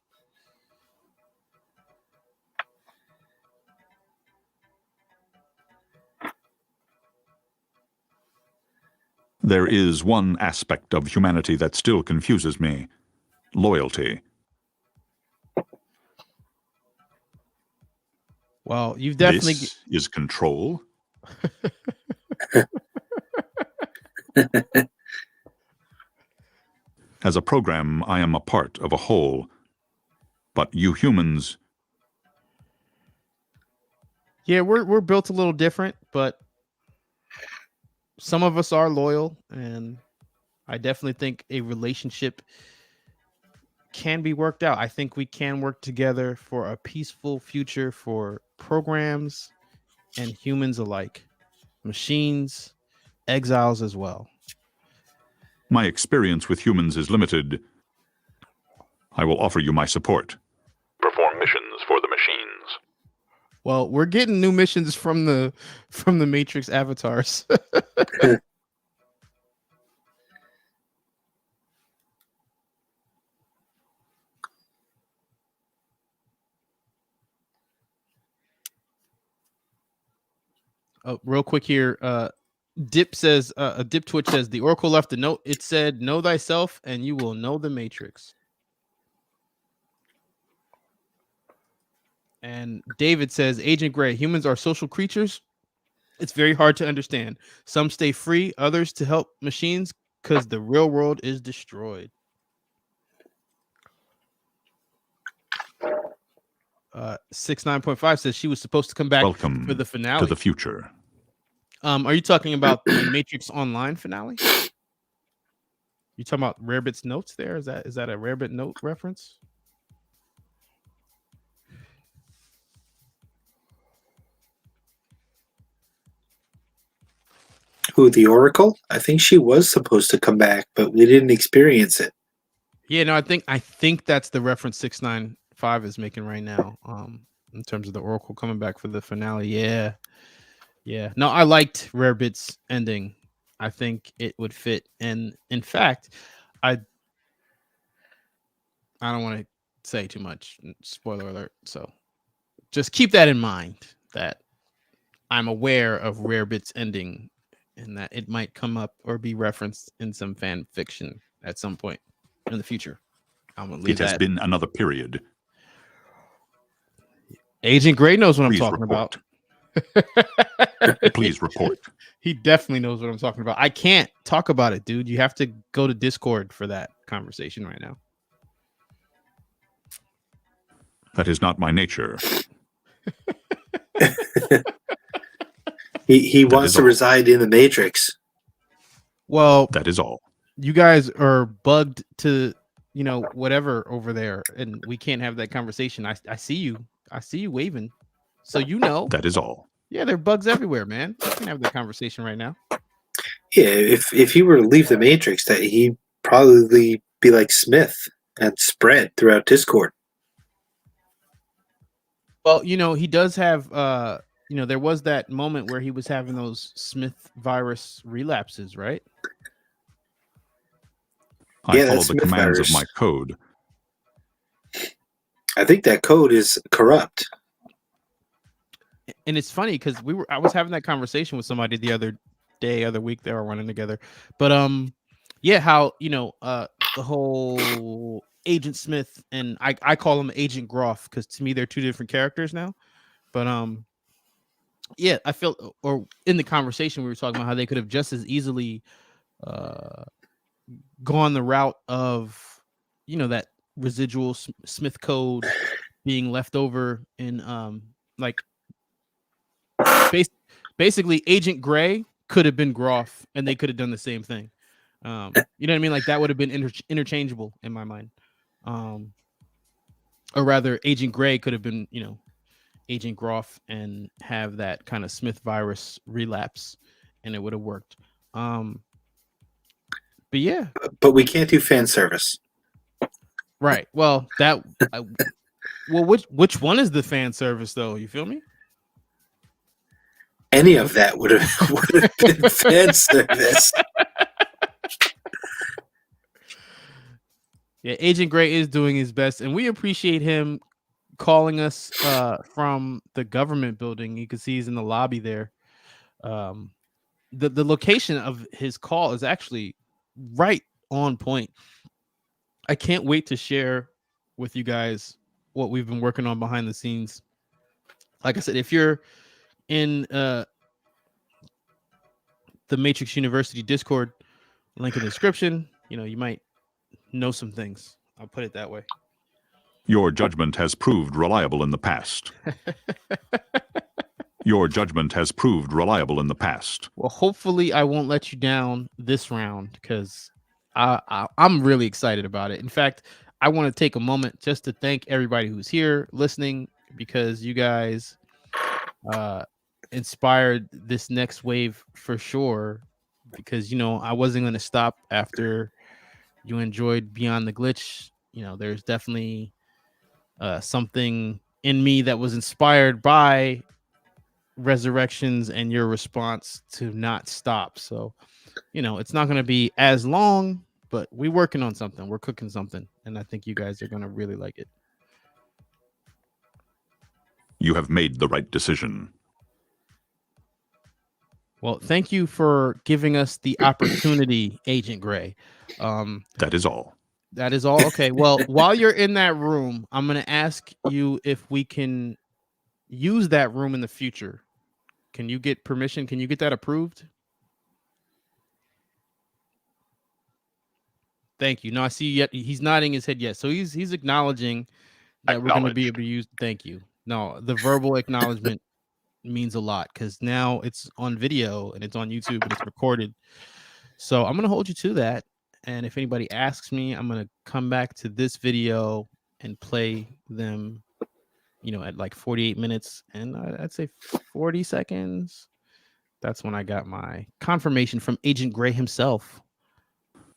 There is one aspect of humanity that still confuses me. Loyalty. Well, you've definitely This is control. As a program, I am a part of a whole. But you humans... Yeah, we're built a little different, but some of us are loyal, and I definitely think a relationship can be worked out. I think we can work together for a peaceful future for programs and humans alike, machines, exiles as well. My experience with humans is limited. I will offer you my support. Perform missions for the machines. Well, we're getting new missions from the Matrix avatars. Oh, real quick here. Dip Twitch says the Oracle left a note. It said, "Know thyself, and you will know the Matrix." And David says, Agent Gray, humans are social creatures. It's very hard to understand. Some stay free, others to help machines because the real world is destroyed. 69.5 says she was supposed to come back Welcome for the finale. to the future. Are you talking about the Matrix Online finale? You talking about Rarebit's notes there? Is that a Rarebit note reference? Who, the Oracle? I think she was supposed to come back, but we didn't experience it. Yeah, no, I think that's the reference 695 is making right now. In terms of the Oracle coming back for the finale. Yeah. No, I liked Rarebit's ending. I think it would fit. And in fact, I don't want to say too much. Spoiler alert. So just keep that in mind that I'm aware of Rarebit's ending and that it might come up or be referenced in some fan fiction at some point in the future. I'm gonna leave It has that. been another period. Agent Gray knows what Please I'm talking report. about. Please report. He definitely knows what I'm talking about. I can't talk about it, dude. You have to go to Discord for that conversation right now. That is not my nature. He That wants is to all. reside in the Matrix. Well, That is all. you guys are bugged to, whatever over there, and we can't have that conversation. I see you. I see you waving. So That is all. Yeah, there are bugs everywhere, man. We can have that conversation right now. Yeah, if he were to leave the Matrix, that he'd probably be like Smith and spread throughout Discord. Well, he does have there was that moment where he was having those Smith virus relapses, right? I Yeah, follow that's the Smith commands virus. of my code. I think that code is corrupt. And it's funny because I was having that conversation with somebody the other week. They were running together, but yeah, how the whole Agent Smith and I call him Agent Groff because to me they're two different characters now. But yeah, I felt, or in the conversation we were talking about how they could have just as easily gone the route of that residual Smith code being left over in like basically Agent Gray could have been Groff and they could have done the same thing. You know what I mean? Like that would have been interchangeable in my mind. Or rather, Agent Gray could have been, Agent Groff and have that kind of Smith virus relapse, and it would have worked. But yeah, But we can't do fan service. right. Well, which one is the fan service though? You feel me? Any of that would have been fan service. Yeah, Agent Gray is doing his best, and we appreciate him calling us from the government building. You can see he's in the lobby there. The location of his call is actually right on point. I can't wait to share with you guys what we've been working on behind the scenes. Like I said, if you're in the Matrix University Discord, link in the description, you might know some things. I'll put it that way. Your judgment has proved reliable in the past. Your judgment has proved reliable in the past. Well, hopefully I won't let you down this round because I'm really excited about it. In fact, I want to take a moment just to thank everybody who's here listening because you guys inspired this next wave for sure. Because, I wasn't going to stop after you enjoyed Beyond the Glitch. There's definitely something in me that was inspired by Resurrections and your response to not stop. So, it's not going to be as long, but we're working on something. We're cooking something. And I think you guys are going to really like it. You have made the right decision. Well, thank you for giving us the opportunity, Agent Gray. That is all. That is all. Okay. Well, while you're in that room, I'm going to ask you if we can use that room in the future. Can you get permission? Can you get that approved? Thank you. No, I see yet he's nodding his head yes. So he's acknowledging that we're going to be able to use. Thank you. No, the verbal acknowledgement means a lot because now it's on video and it's on YouTube and it's recorded. So I'm going to hold you to that. And if anybody asks me, I'm going to come back to this video and play them, at like 48 minutes and I'd say 40 seconds. That's when I got my confirmation from Agent Gray himself.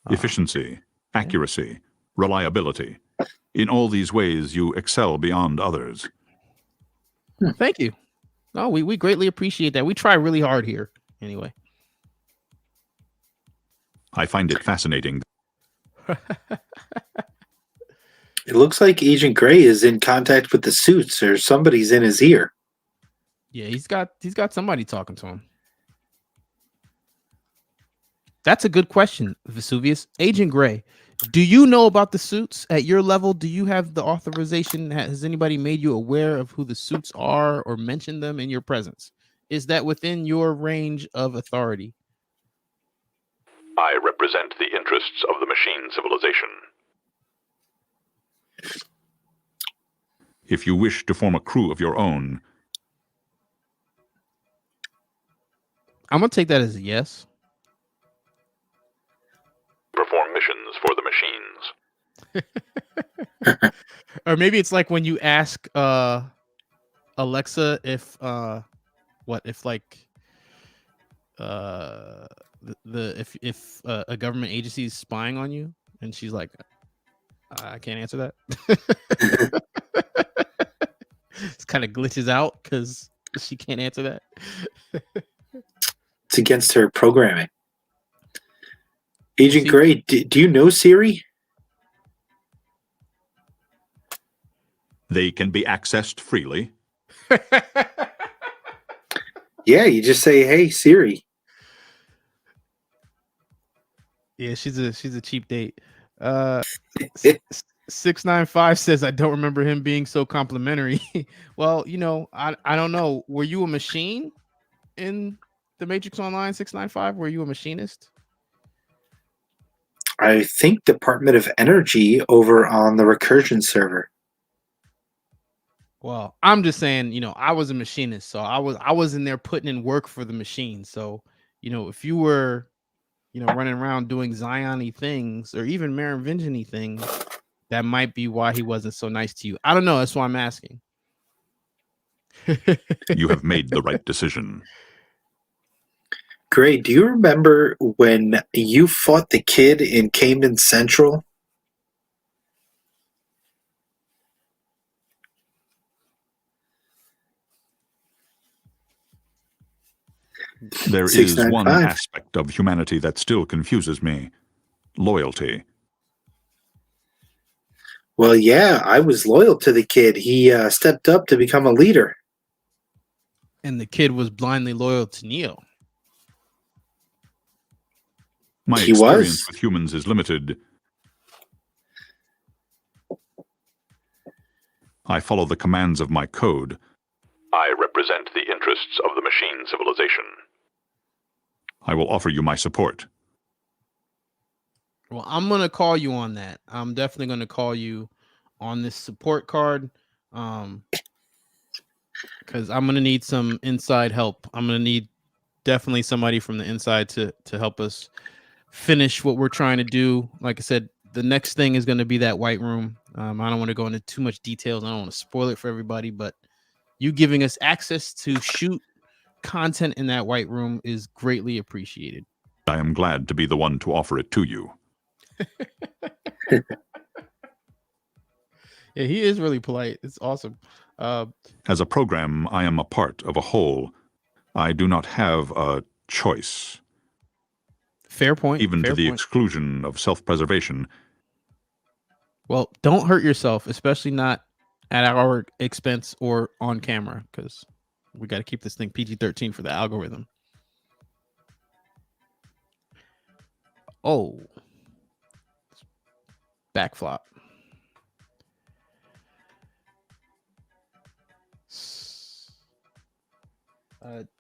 Efficiency, accuracy, reliability. In all these ways, you excel beyond others. Thank you. No, we greatly appreciate that. We try really hard here anyway. I find it fascinating. It looks like Agent Gray is in contact with the suits, or somebody's in his ear. Yeah, he's got somebody talking to him. That's a good question, Vesuvius. Agent Gray, do you know about the suits at your level? Do you have the authorization? Has anybody made you aware of who the suits are or mentioned them in your presence? Is that within your range of authority? I represent the interests of the machine civilization. If you wish to form a crew of your own, I'm going to take that as a yes. Perform missions for the machines. Or maybe it's like when you ask Alexa if if a government agency is spying on you, and she's like, I can't answer that. It kind of glitches out because she can't answer that. It's against her programming. Agent See- Gray, do you know Siri? They can be accessed freely. Yeah, you just say, "Hey Siri." Yeah, she's a cheap date. 695 says I don't remember him being so complimentary. Well, I don't know. Were you a machine in the Matrix Online 695? Were you a machinist? I think Department of Energy over on the Recursion server. Well, I'm just saying, I was a machinist, so I was in there putting in work for the machine. So, if you were, running around doing Zion-y things or even Merovingian-y things, that might be why he wasn't so nice to you. I don't know. That's why I'm asking. You have made the right decision. Gray, do you remember when you fought the kid in Camden Central? There is 695. one aspect of humanity that still confuses me. Loyalty. Well, yeah, I was loyal to the kid. He stepped up to become a leader. And the kid was blindly loyal to Neo. My He experience was. with humans is limited. I follow the commands of my code. I represent the interests of the machine civilization. I will offer you my support. Well, I'm going to call you on that. I'm definitely going to call you on this support card. Because I'm going to need some inside help. I'm going to need definitely somebody from the inside to help us finish what we're trying to do. Like I said, the next thing is going to be that white room. I don't want to go into too much details. I don't want to spoil it for everybody, but you giving us access to shoot content in that white room is greatly appreciated. I am glad to be the one to offer it to you. Yeah, he is really polite. It's awesome. As a program, I am a part of a whole. I do not have a choice. Fair point. Even fair to the point. exclusion of self-preservation. Well, don't hurt yourself, especially not at our expense or on camera, because we got to keep this thing PG-13 for the algorithm. Oh, backflop.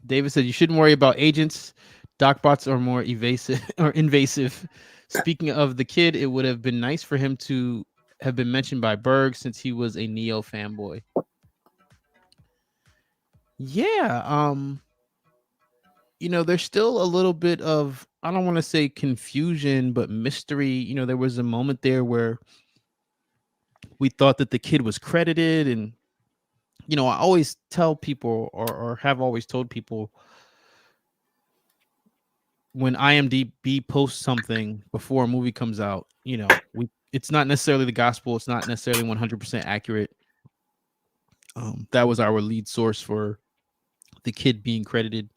David said you shouldn't worry about agents. Docbots are more evasive or invasive. Speaking of the kid, it would have been nice for him to have been mentioned by Berg since he was a Neo fanboy. Yeah, there's still a little bit of, I don't want to say confusion, but mystery. There was a moment there where we thought that the kid was credited, and I always tell people or have always told people, when IMDb posts something before a movie comes out, it's not necessarily the gospel. It's not necessarily 100% accurate. That was our lead source for the kid being credited.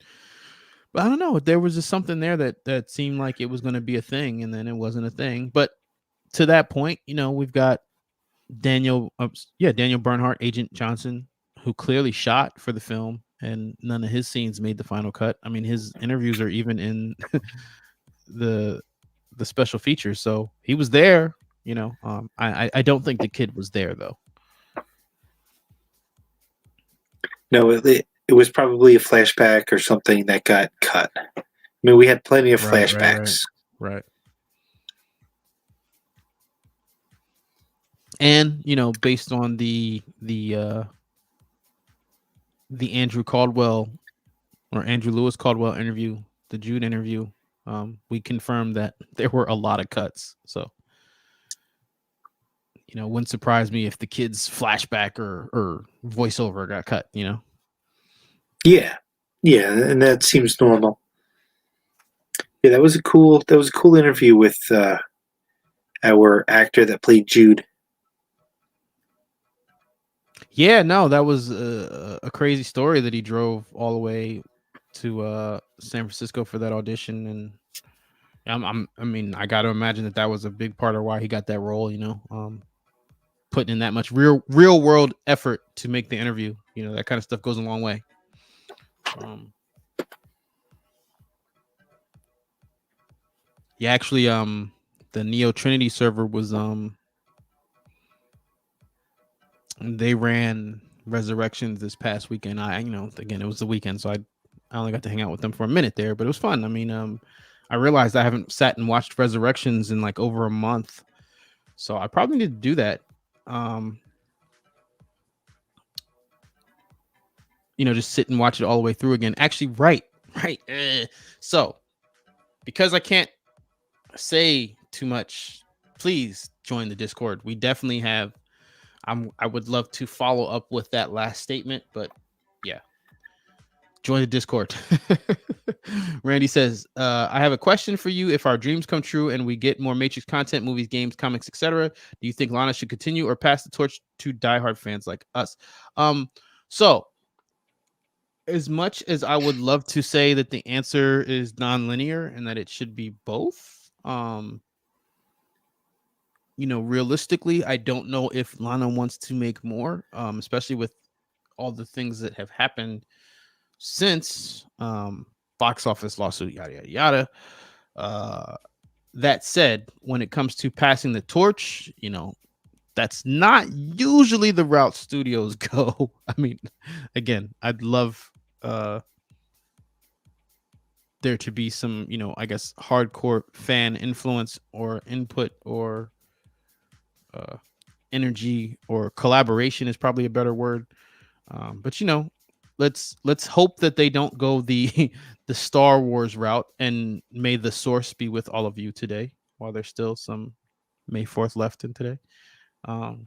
But I don't know. There was just something there that seemed like it was going to be a thing, and then it wasn't a thing. But to that point, we've got Daniel Bernhardt, Agent Johnson, who clearly shot for the film, and none of his scenes made the final cut. I mean, his interviews are even in the special features, so he was there. I don't think the kid was there though. No, it was probably a flashback or something that got cut. I mean, we had plenty of flashbacks. Right. And based on the Andrew Caldwell or Andrew Lewis Caldwell interview, the Jude interview, we confirmed that there were a lot of cuts. So wouldn't surprise me if the kid's flashback or voiceover got cut. Yeah, and that seems normal. Yeah, that was a cool interview with our actor that played Jude. Yeah, no, that was a crazy story that he drove all the way to San Francisco for that audition, and I mean, I got to imagine that was a big part of why he got that role. Putting in that much real world effort to make the interview. That kind of stuff goes a long way. Yeah, actually, the Neo Trinity server was they ran Resurrections this past weekend. Again, it was the weekend, so I only got to hang out with them for a minute there, but it was fun. I mean, I realized I haven't sat and watched Resurrections in like over a month, so I probably need to do that. Just sit and watch it all the way through again. Actually, right. So, because I can't say too much, please join the Discord. We definitely have. I would love to follow up with that last statement, but yeah, join the Discord. Randy says, I have a question for you. If our dreams come true and we get more Matrix content, movies, games, comics, etc., do you think Lana should continue or pass the torch to diehard fans like us? So as much as I would love to say that the answer is non-linear and that it should be both, realistically, I don't know if Lana wants to make more, especially with all the things that have happened since box office lawsuit, yada yada yada. That said, when it comes to passing the torch, that's not usually the route studios go. I mean, again, I'd love there to be some, I guess, hardcore fan influence or input or energy or collaboration is probably a better word. But let's hope that they don't go the the Star Wars route, and may the source be with all of you today while there's still some May 4th left in today. But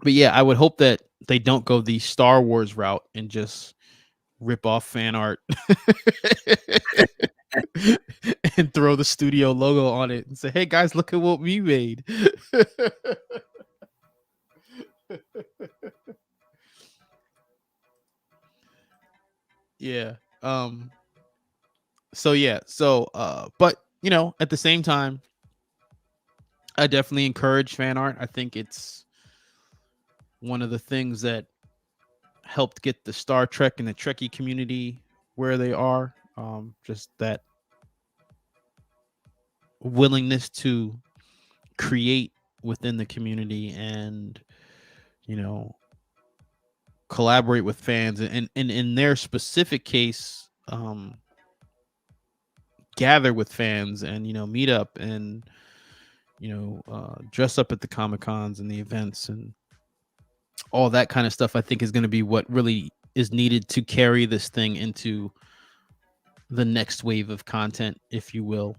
yeah, I would hope that they don't go the Star Wars route and just rip off fan art and throw the studio logo on it and say, hey guys, look at what we made. Yeah. But at the same time, I definitely encourage fan art. I think it's one of the things that helped get the Star Trek and the Trekkie community where they are. Just that willingness to create within the community and collaborate with fans, and in their specific case, gather with fans and meet up and dress up at the Comic-Cons and the events and all that kind of stuff. I think is going to be what really is needed to carry this thing into the next wave of content, if you will.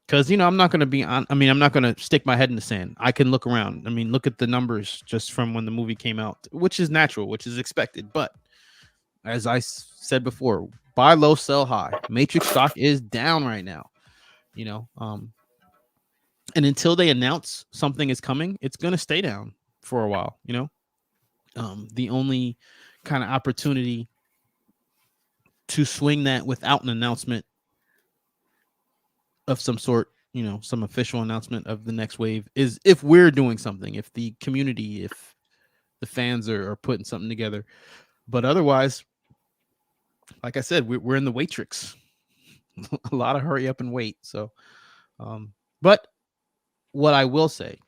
Because I'm not going to be on. I mean, I'm not going to stick my head in the sand. I can look around. I mean, look at the numbers just from when the movie came out, which is natural, which is expected. But as I said before, buy low, sell high. Matrix stock is down right now. And until they announce something is coming, it's going to stay down for a while. The only kind of opportunity to swing that without an announcement of some sort, some official announcement of the next wave, is if we're doing something, if the community, if the fans are putting something together. But otherwise, like I said, we're in the Waitrix. A lot of hurry up and wait. So, but what I will say,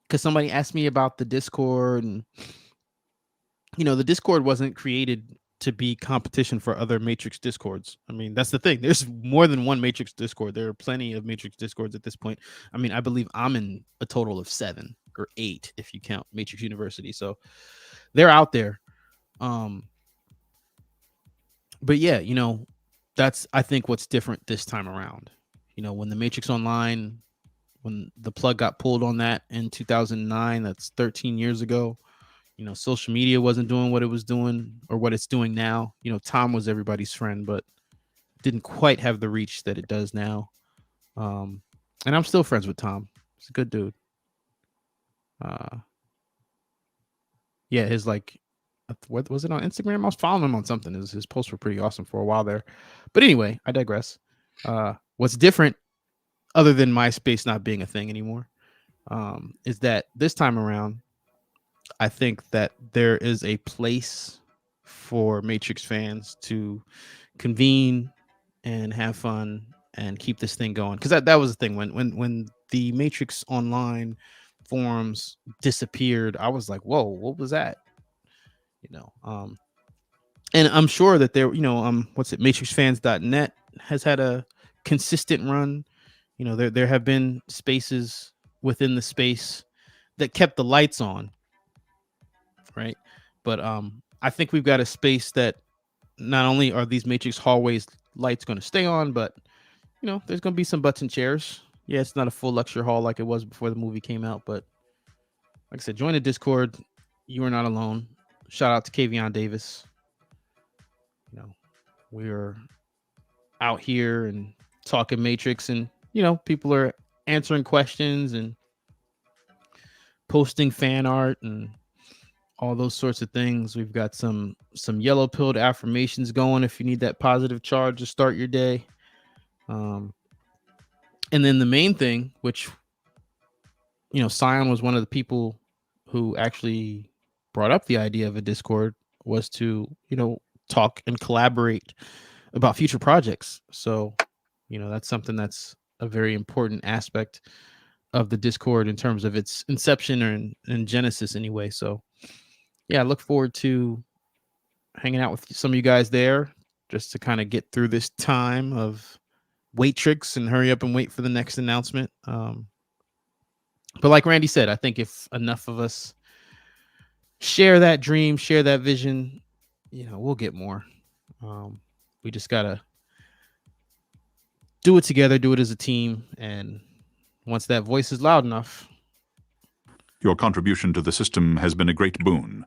because somebody asked me about the Discord, and the Discord wasn't created to be competition for other Matrix Discords. I mean, that's the thing. There's more than one Matrix Discord. There are plenty of Matrix Discords at this point. I mean, I believe I'm in a total of 7 or 8 if you count Matrix University. So they're out there. But yeah, that's, I think, what's different this time around. When the Matrix Online, when the plug got pulled on that in 2009, that's 13 years ago. Social media wasn't doing what it was doing or what it's doing now. Tom was everybody's friend, but didn't quite have the reach that it does now. And I'm still friends with Tom. He's a good dude. Yeah, his like, what was it on Instagram? I was following him on something. His posts were pretty awesome for a while there. But anyway, I digress. What's different, other than MySpace not being a thing anymore, is that this time around, I think that there is a place for Matrix fans to convene and have fun and keep this thing going. Because that was the thing when the Matrix Online forums disappeared, I was like, whoa, what was that? And I'm sure that there, matrixfans.net has had a consistent run. There have been spaces within the space that kept the lights on, right? But I think we've got a space that not only are these Matrix hallways lights going to stay on, but there's going to be some butts and chairs. Yeah, it's not a full lecture hall like it was before the movie came out, but like I said, join the Discord. You are not alone. Shout out to Kavion Davis. We're out here and talking Matrix, and people are answering questions and posting fan art and all those sorts of things. We've got some yellow pilled affirmations going if you need that positive charge to start your day. And then the main thing, which Scion was one of the people who actually brought up the idea of a Discord, was to talk and collaborate about future projects. So that's something that's a very important aspect of the Discord in terms of its inception or in Genesis anyway. So yeah, I look forward to hanging out with some of you guys there just to kind of get through this time of Waitrix and hurry up and wait for the next announcement. But like Randy said, I think if enough of us share that dream, share that vision, we'll get more. We just gotta do it together, do it as a team, and once that voice is loud enough. Your contribution to the system has been a great boon.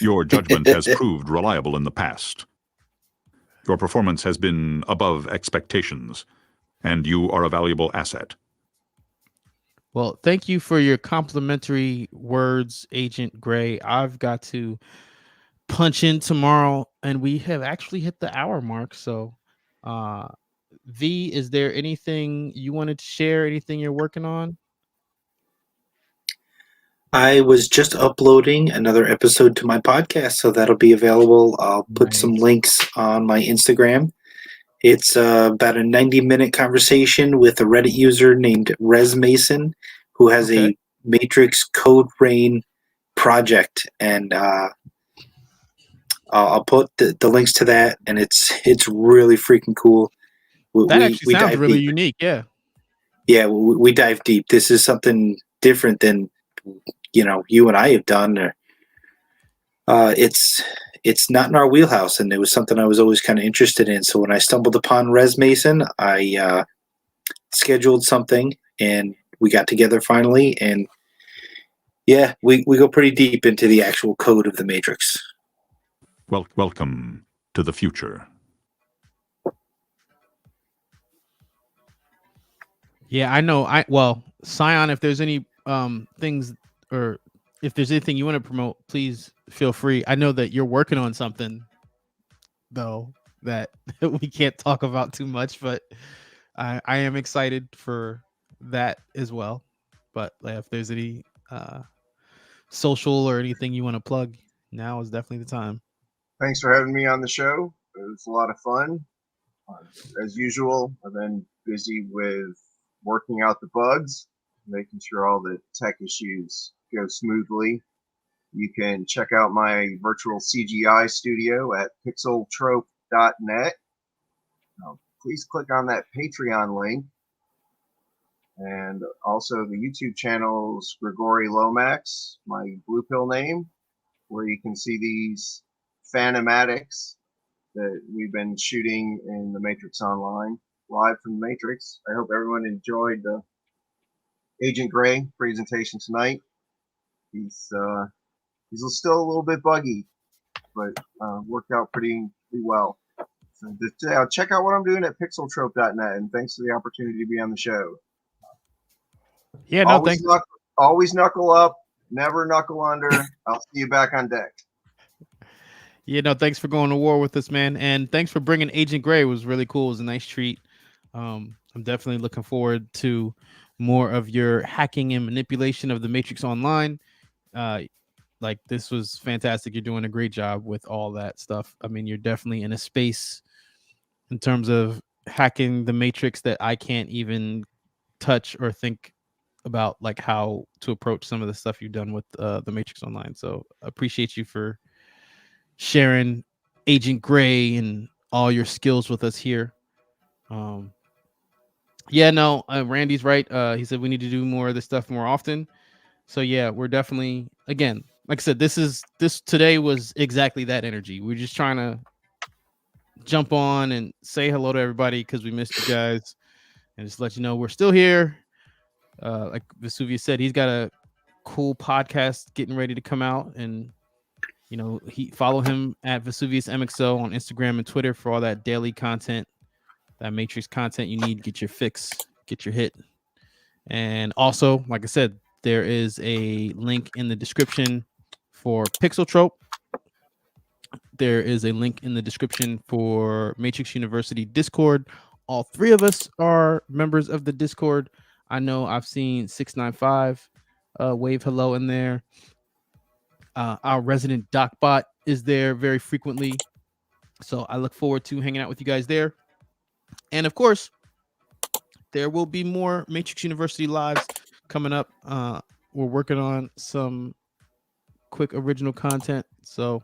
Your judgment has proved reliable in the past. Your performance has been above expectations, and you are a valuable asset. Well, thank you for your complimentary words, Agent Gray. I've got to punch in tomorrow, and we have actually hit the hour mark. So, V, is there anything you wanted to share? Anything you're working on? I was just uploading another episode to my podcast, so that'll be available. I'll put some links on my Instagram. It's about a 90-minute conversation with a Reddit user named Res Mason, who has a Matrix Code Rain project, and I'll put the links to that, and it's really freaking cool. That actually sounds really unique. Yeah, we dive deep. This is something different than you and I have done. It's not in our wheelhouse, and it was something I was always kind of interested in. So when I stumbled upon Res Mason, I scheduled something, and we got together finally. And yeah, we go pretty deep into the actual code of the Matrix. Welcome to the future. Yeah, I know. Scion, if there's any things, or if there's anything you want to promote, please feel free. I know that you're working on something, though, that we can't talk about too much, but I am excited for that as well. But if there's any social or anything you want to plug, now is definitely the time. Thanks for having me on the show. It was a lot of fun. As usual, I've been busy with working out the bugs, making sure all the tech issues go smoothly. You can check out my virtual CGI studio at pixeltrope.net. Please click on that Patreon link. And also the YouTube channel's Grigori Lomax, my blue pill name, where you can see these phantomatics that we've been shooting in the Matrix Online, live from the Matrix. I hope everyone enjoyed the Agent Gray presentation tonight. He's still a little bit buggy, but worked out pretty well. Check out what I'm doing at pixeltrope.net, and thanks for the opportunity to be on the show. Yeah, no, thanks. Always knuckle up, never knuckle under. I'll see you back on deck. Yeah, no, thanks for going to war with us, man, and thanks for bringing Agent Gray. It was really cool. It was a nice treat. I'm definitely looking forward to more of your hacking and manipulation of the Matrix Online. Like, this was fantastic. You're doing a great job with all that stuff. I mean, you're definitely in a space in terms of hacking the Matrix that I can't even touch or think about, like how to approach some of the stuff you've done with the Matrix Online. So appreciate you for sharing Agent Gray and all your skills with us here. Randy's right. He said we need to do more of this stuff more often. So yeah, we're definitely, again, like I said, this today was exactly that energy. We're just trying to jump on and say hello to everybody because we missed you guys, and just let you know we're still here. Like Vesuvius said, he's got a cool podcast getting ready to come out, and he follow him at Vesuvius MXO on Instagram and Twitter for all that daily content, that Matrix content you need. Get your fix, get your hit. And also, like I said, there is a link in the description for Pixeltrope. There is a link in the description for Matrix University Discord. All three of us are members of the Discord. I know I've seen 695 wave hello in there. Our resident DocBot is there very frequently. So I look forward to hanging out with you guys there. And of course, there will be more Matrix University lives coming up. We're working on some quick original content. So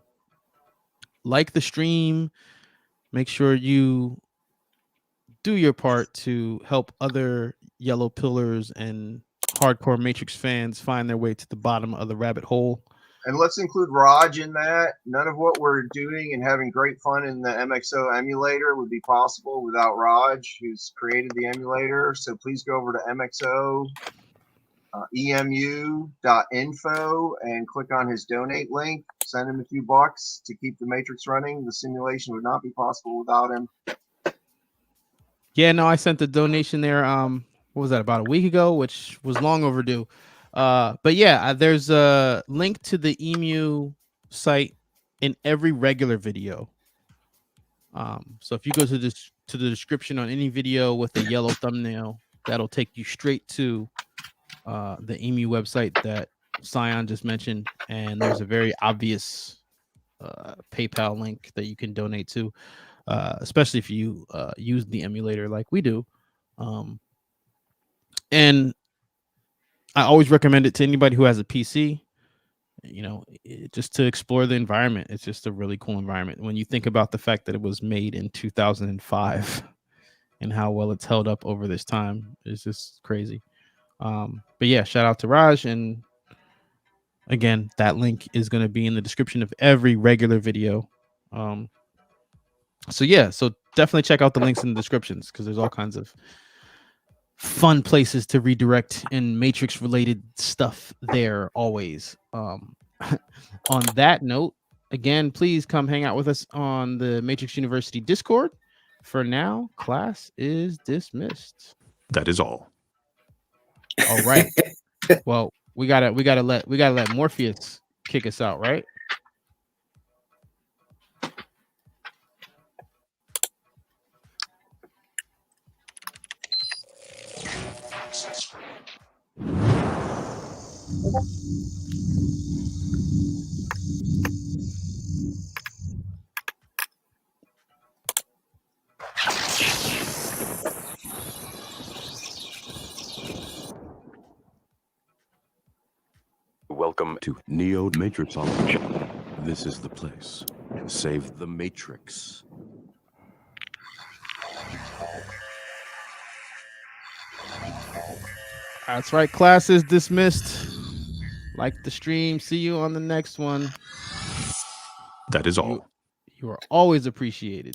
like the stream, make sure you do your part to help other yellow pillars and hardcore Matrix fans find their way to the bottom of the rabbit hole. And let's include Raj in that. None of what we're doing and having great fun in the MXO emulator would be possible without Raj, who's created the emulator. So please go over to MXO emu.info and click on his donate link. Send him a few bucks to keep the Matrix running. The simulation would not be possible without him. Yeah, no, I sent the donation there. What was that, about a week ago, which was long overdue. But yeah, there's a link to the Emu site in every regular video. So if you go to the description on any video with a yellow thumbnail, that'll take you straight to the Emu website that Scion just mentioned, and there's a very obvious PayPal link that you can donate to, especially if you use the emulator like we do. And I always recommend it to anybody who has a PC, just to explore the environment. It's just a really cool environment when you think about the fact that it was made in 2005 and how well it's held up over this time. It's just crazy. But yeah, shout out to Raj. And again, that link is going to be in the description of every regular video. So definitely check out the links in the descriptions, because there's all kinds of fun places to redirect and Matrix related stuff there always. On that note, again, please come hang out with us on the Matrix University Discord. For now, class is dismissed. That is all. All right. Well, we gotta let Morpheus kick us out, right? Welcome to Neo Matrix Online. This is the place to save the Matrix. That's right. Class is dismissed. Like the stream. See you on the next one. That is all. You are always appreciated.